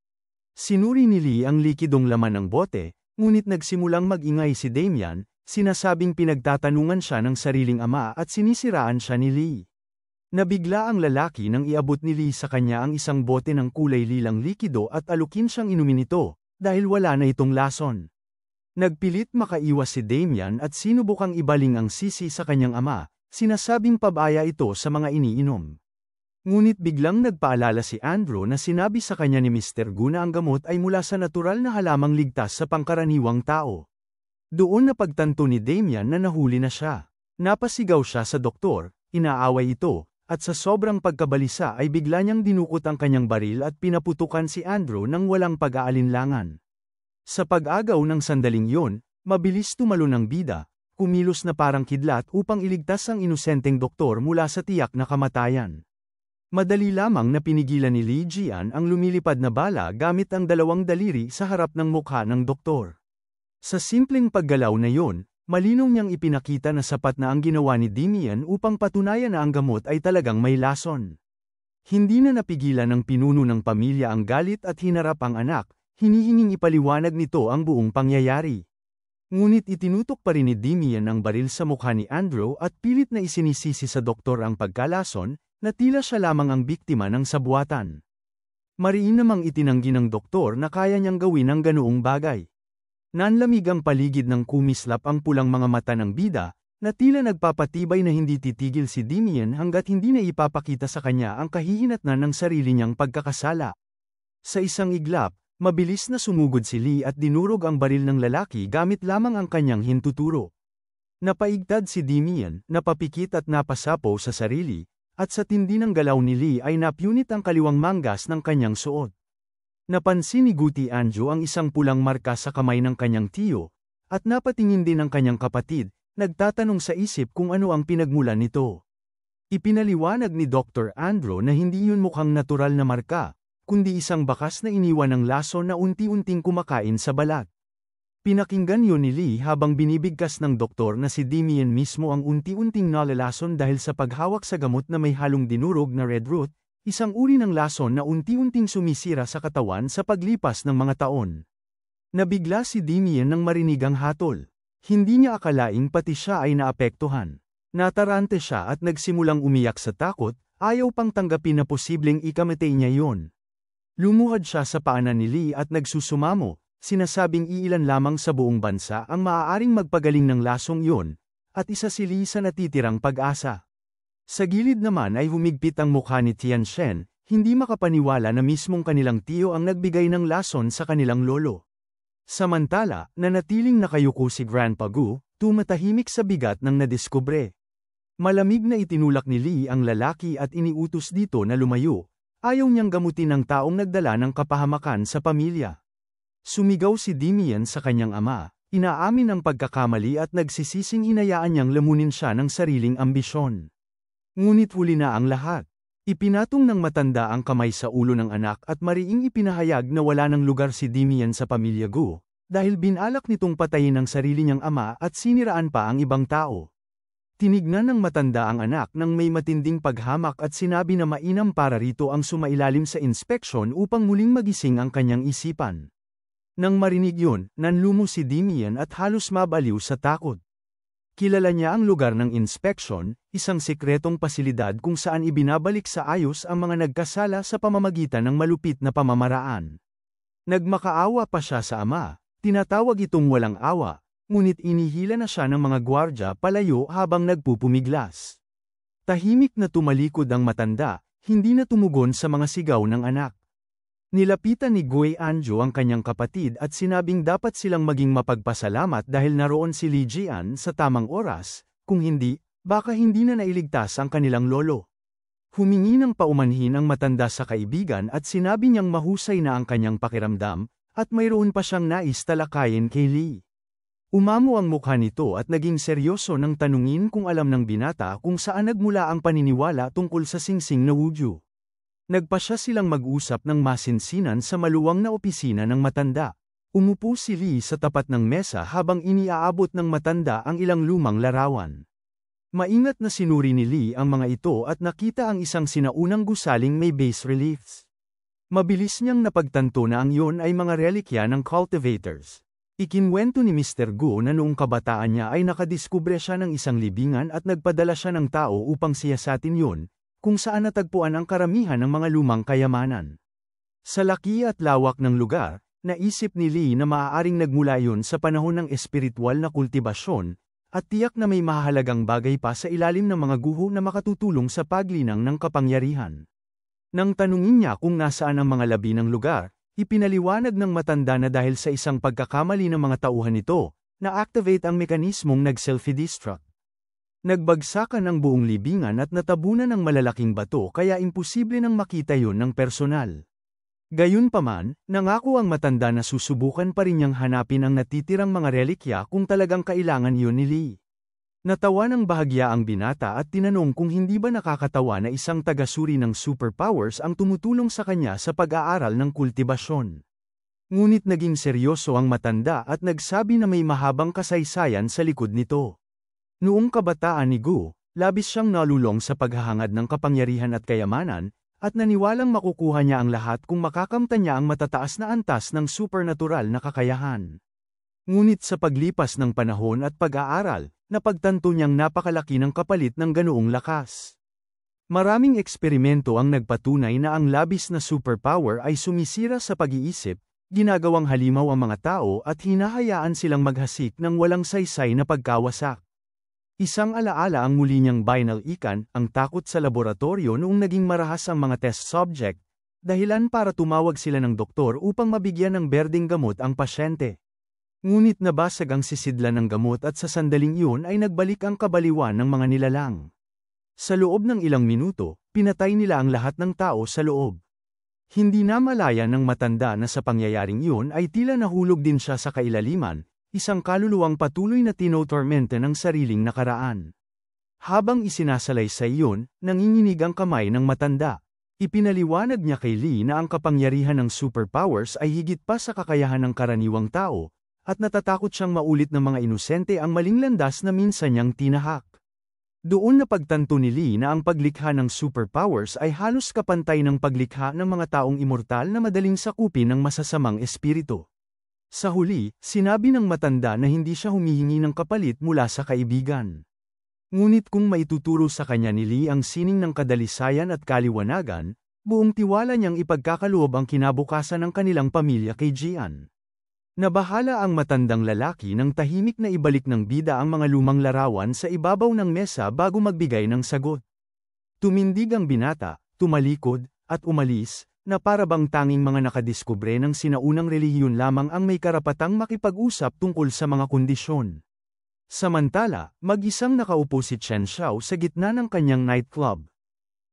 Sinuri ni Lee ang likidong laman ng bote, ngunit nagsimulang mag-ingay si Damian, sinasabing pinagtatanungan siya ng sariling ama at sinisiraan siya ni Lee. Nabigla ang lalaki nang iabot ni Lee sa kanya ang isang bote ng kulay lilang likido at alukin siyang inumin ito, dahil wala na itong lason. Nagpilit makaiwas si Damian at sinubukang ibaling ang sisi sa kanyang ama, sinasabing pabaya ito sa mga iniinom. Ngunit biglang nagpaalala si Andrew na sinabi sa kanya ni Mr. Gu na ang gamot ay mula sa natural na halamang ligtas sa pangkaraniwang tao. Doon napagtanto ni Damian na nahuli na siya. Napasigaw siya sa doktor, inaaway ito, at sa sobrang pagkabalisa ay bigla niyang dinukot ang kanyang baril at pinaputukan si Andrew nang walang pag-aalinlangan. Sa pag-agaw ng sandaling yon, mabilis tumalon ang bida, kumilos na parang kidlat upang iligtas ang inosenteng doktor mula sa tiyak na kamatayan. Madali lamang na pinigilan ni Li Jian ang lumilipad na bala gamit ang dalawang daliri sa harap ng mukha ng doktor. Sa simpleng paggalaw na yon, malinaw niyang ipinakita na sapat na ang ginawa ni Damian upang patunayan na ang gamot ay talagang may lason. Hindi na napigilan ng pinuno ng pamilya ang galit at hinarap ang anak, hinihinging ipaliwanag nito ang buong pangyayari. Ngunit itinutok pa rin ni Damian ang baril sa mukha ni Andrew at pilit na isinisisi sa doktor ang pagkalason, na tila siya lamang ang biktima ng sabwatan. Mariin namang itinanggi ng doktor na kaya niyang gawin ang ganoong bagay. Nanlamig ang paligid ng kumislap ang pulang mga mata ng bida, na tila nagpapatibay na hindi titigil si Damian hanggat hindi na ipapakita sa kanya ang kahihinatnan ng sarili niyang pagkakasala. Sa isang iglap, mabilis na sumugod si Lee at dinurog ang baril ng lalaki gamit lamang ang kanyang hintuturo. Napaigtad si Damian, napapikit at napasapo sa sarili, at sa tindi ng galaw ni Lee ay napunit ang kaliwang manggas ng kanyang suot. Napansin ni Guti Anjo ang isang pulang marka sa kamay ng kanyang tiyo, at napatingin din ang kanyang kapatid, nagtatanong sa isip kung ano ang pinagmulan nito. Ipinaliwanag ni Dr. Andrew na hindi yun mukhang natural na marka, kundi isang bakas na iniwan ng lason na unti-unting kumakain sa balat. Pinakinggan yun ni Lee habang binibigkas ng doktor na si Damian mismo ang unti-unting nalalason dahil sa paghawak sa gamot na may halong dinurog na red root, isang uri ng lason na unti-unting sumisira sa katawan sa paglipas ng mga taon. Nabigla si Damian nang marinig ang hatol. Hindi niya akalaing pati siya ay naapektuhan. Natarante siya at nagsimulang umiyak sa takot, ayaw pang tanggapin na posibleng ikamatay niya yon. Lumuhad siya sa paanan ni Lee at nagsusumamo, sinasabing iilan lamang sa buong bansa ang maaaring magpagaling ng lasong yon, at isa si Lee sa natitirang pag-asa. Sa gilid naman ay humigpit ang mukha ni Tian Shen, hindi makapaniwala na mismong kanilang tiyo ang nagbigay ng lason sa kanilang lolo. Samantala, nanatiling nakayuko si Grandpa Gu, tumatahimik sa bigat ng nadiskubre. Malamig na itinulak ni Lee ang lalaki at iniutos dito na lumayo, ayaw niyang gamutin ang taong nagdala ng kapahamakan sa pamilya. Sumigaw si Damian sa kanyang ama, inaamin ang pagkakamali at nagsisising hinayaan niyang lamunin siya ng sariling ambisyon. Ngunit huli na ang lahat. Ipinatong ng matanda ang kamay sa ulo ng anak at mariing ipinahayag na wala ng lugar si Damian sa pamilya Gu, dahil binalak nitong patayin ang sarili niyang ama at siniraan pa ang ibang tao. Tinignan ng matanda ang anak nang may matinding paghamak at sinabi na mainam para rito ang sumailalim sa inspeksyon upang muling magising ang kanyang isipan. Nang marinig yun, nanlumo si Damian at halos mabaliw sa takot. Kilala niya ang lugar ng inspeksyon, isang sikretong pasilidad kung saan ibinabalik sa ayos ang mga nagkasala sa pamamagitan ng malupit na pamamaraan. Nagmakaawa pa siya sa ama, tinatawag itong walang awa, ngunit inihila na siya ng mga gwardya palayo habang nagpupumiglas. Tahimik na tumalikod ang matanda, hindi na tumugon sa mga sigaw ng anak. Nilapitan ni Gui Anjo ang kanyang kapatid at sinabing dapat silang maging mapagpasalamat dahil naroon si Li Jian sa tamang oras, kung hindi, baka hindi na nailigtas ang kanilang lolo. Humingi ng paumanhin ang matanda sa kaibigan at sinabi niyang mahusay na ang kanyang pakiramdam, at mayroon pa siyang nais talakayin kay Li. Umamo ang mukha nito at naging seryoso nang tanungin kung alam ng binata kung saan nagmula ang paniniwala tungkol sa singsing na wudyu. Nagpasya silang mag-usap ng masinsinan sa maluwang na opisina ng matanda. Umupo si Lee sa tapat ng mesa habang iniaabot ng matanda ang ilang lumang larawan. Maingat na sinuri ni Lee ang mga ito at nakita ang isang sinaunang gusaling may bas reliefs. Mabilis niyang napagtanto na ang iyon ay mga relikya ng cultivators. Ikinwento ni Mr. Gu na noong kabataan niya ay nakadiskubre siya ng isang libingan at nagpadala siya ng tao upang siyasatin yun, kung saan natagpuan ang karamihan ng mga lumang kayamanan. Sa laki at lawak ng lugar, naisip ni Lee na maaaring nagmula yun sa panahon ng espiritual na kultibasyon, at tiyak na may mahalagang bagay pa sa ilalim ng mga guho na makatutulong sa paglinang ng kapangyarihan. Nang tanungin niya kung nasaan ang mga labi ng lugar, ipinaliwanag ng matanda na dahil sa isang pagkakamali ng mga tauhan nito, na-activate ang mekanismong nag-self-destruct. Nagbagsakan ang buong libingan at natabunan ng malalaking bato kaya imposible nang makita yun ng personal. Gayunpaman, nangako ang matanda na susubukan pa rin niyang hanapin ang natitirang mga relikya kung talagang kailangan yun ni Lee. Natawa ng bahagya ang binata at tinanong kung hindi ba nakakatawa na isang tagasuri ng superpowers ang tumutulong sa kanya sa pag-aaral ng kultibasyon. Ngunit naging seryoso ang matanda at nagsabi na may mahabang kasaysayan sa likod nito. Noong kabataan ni Gu, labis siyang nalulong sa paghahangad ng kapangyarihan at kayamanan, at naniwalang makukuha niya ang lahat kung makakamtan niya ang matataas na antas ng supernatural na kakayahan. Ngunit sa paglipas ng panahon at pag-aaral, napagtanto niyang napakalaki ng kapalit ng ganoong lakas. Maraming eksperimento ang nagpatunay na ang labis na superpower ay sumisira sa pag-iisip, ginagawang halimaw ang mga tao at hinahayaan silang maghasik ng walang saysay na pagkawasak. Isang alaala ang muli niyang binalikan, ang takot sa laboratorio noong naging marahas ang mga test subject, dahilan para tumawag sila ng doktor upang mabigyan ng berdeng gamot ang pasyente. Ngunit nabasag ang sisidlan ng gamot at sa sandaling iyon ay nagbalik ang kabaliwan ng mga nilalang. Sa loob ng ilang minuto, pinatay nila ang lahat ng tao sa loob. Hindi na malaya ng matanda na sa pangyayaring iyon ay tila nahulog din siya sa kailaliman, isang kaluluwang patuloy na tinotormente ng sariling nakaraan. Habang isinasalaysay iyon, nanginginig ang kamay ng matanda. Ipinaliwanag niya kay Lee na ang kapangyarihan ng superpowers ay higit pa sa kakayahan ng karaniwang tao, at natatakot siyang maulit ng mga inosente ang maling landas na minsan niyang tinahak. Doon napagtanto ni Lee na ang paglikha ng superpowers ay halos kapantay ng paglikha ng mga taong immortal na madaling sakupin ng masasamang espiritu. Sa huli, sinabi ng matanda na hindi siya humihingi ng kapalit mula sa kaibigan. Ngunit kung maituturo sa kanya ni Lee ang sining ng kadalisayan at kaliwanagan, buong tiwala niyang ipagkakaloob ang kinabukasan ng kanilang pamilya kay Jian. Nabahala ang matandang lalaki nang tahimik na ibalik ng bida ang mga lumang larawan sa ibabaw ng mesa bago magbigay ng sagot. Tumindig ang binata, tumalikod, at umalis, na para bang tanging mga nakadiskubre ng sinaunang relihiyon lamang ang may karapatang makipag-usap tungkol sa mga kondisyon. Samantala, mag-isang nakaupo si Chen Xiao sa gitna ng kanyang nightclub.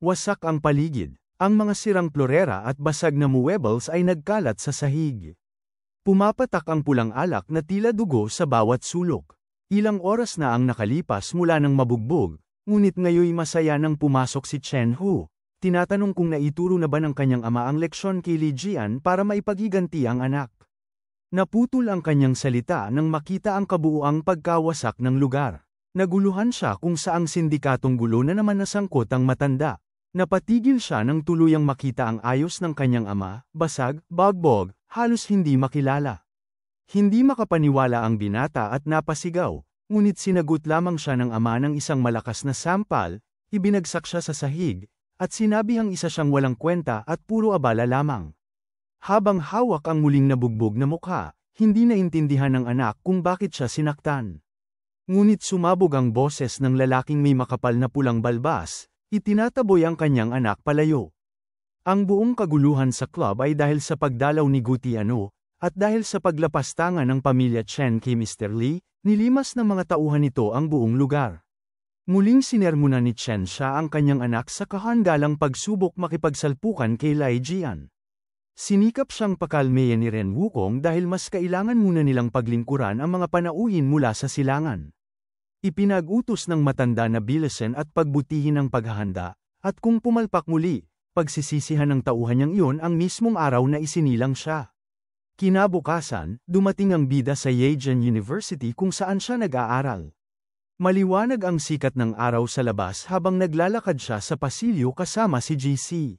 Wasak ang paligid, ang mga sirang plorera at basag na muebles ay nagkalat sa sahig. Pumapatak ang pulang alak na tila dugo sa bawat sulok. Ilang oras na ang nakalipas mula ng mabugbog, ngunit ngayoy masaya nang pumasok si Chen Hu. Tinatanong kung naituro na ba ng kanyang ama ang leksyon kay Li Jian para maipagiganti ang anak. Naputol ang kanyang salita nang makita ang kabuuang pagkawasak ng lugar. Naguluhan siya kung saang sindikatong gulo na naman nasangkot ang matanda. Napatigil siya nang tuluyang makita ang ayos ng kanyang ama, basag, bagbog, halos hindi makilala. Hindi makapaniwala ang binata at napasigaw, ngunit sinagot lamang siya ng ama ng isang malakas na sampal, ibinagsak siya sa sahig, at sinabihang isa siyang walang kwenta at puro abala lamang. Habang hawak ang muling nabugbog na mukha, hindi naintindihan ng anak kung bakit siya sinaktan. Ngunit sumabog ang boses ng lalaking may makapal na pulang balbas, itinataboy ang kanyang anak palayo. Ang buong kaguluhan sa club ay dahil sa pagdalaw ni Gutiano, at dahil sa paglapastangan ng pamilya Chen kay Mr. Lee, nilimas ng mga tauhan nito ang buong lugar. Muling sinermonan ni Chen siya ang kanyang anak sa kahangalang pagsubok makipagsalpukan kay Lai Jian. Sinikap siyang pakalmeyan ni Ren Wukong dahil mas kailangan muna nilang paglingkuran ang mga panauhin mula sa silangan. Ipinag-utos ng matanda na bilisan at pagbutihin ang paghahanda, at kung pumalpak muli, pagsisisihan ng tauhan niyang iyon ang mismong araw na isinilang siya. Kinabukasan, dumating ang bida sa Yejin University kung saan siya nag-aaral. Maliwanag ang sikat ng araw sa labas habang naglalakad siya sa pasilyo kasama si GC.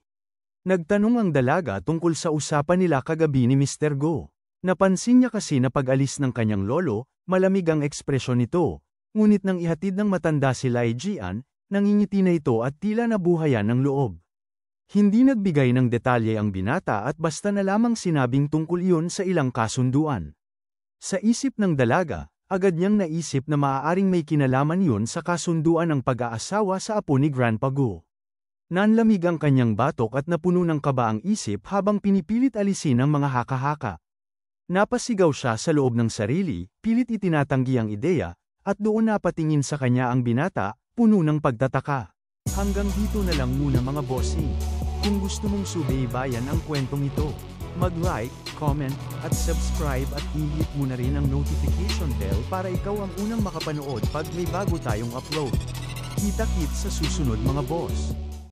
Nagtanong ang dalaga tungkol sa usapan nila kagabi ni Mr. Go. Napansin niya kasi na pag-alis ng kanyang lolo, malamig ang ekspresyon nito. Ngunit nang ihatid ng matanda si Lai Jian, nangingiti na ito at tila nabuhayan ng loob. Hindi nagbigay ng detalye ang binata at basta na lamang sinabing tungkol iyon sa ilang kasunduan. Sa isip ng dalaga, agad niyang naisip na maaaring may kinalaman yun sa kasunduan ng pag-aasawa sa apo ni Grandpa Go. Nanlamig ang kanyang batok at napuno ng kaba ang isip habang pinipilit alisin ang mga haka-haka. Napasigaw siya sa loob ng sarili, pilit itinatanggi ang ideya, at doon napatingin sa kanya ang binata, puno ng pagtataka. Hanggang dito na lang muna mga bossing. Kung gusto mong subaybayan ang kwentong ito, mag-like, comment, at subscribe at i-hit mo na rin ang notification bell para ikaw ang unang makapanood pag may bago tayong upload. Kita-kits sa susunod mga boss.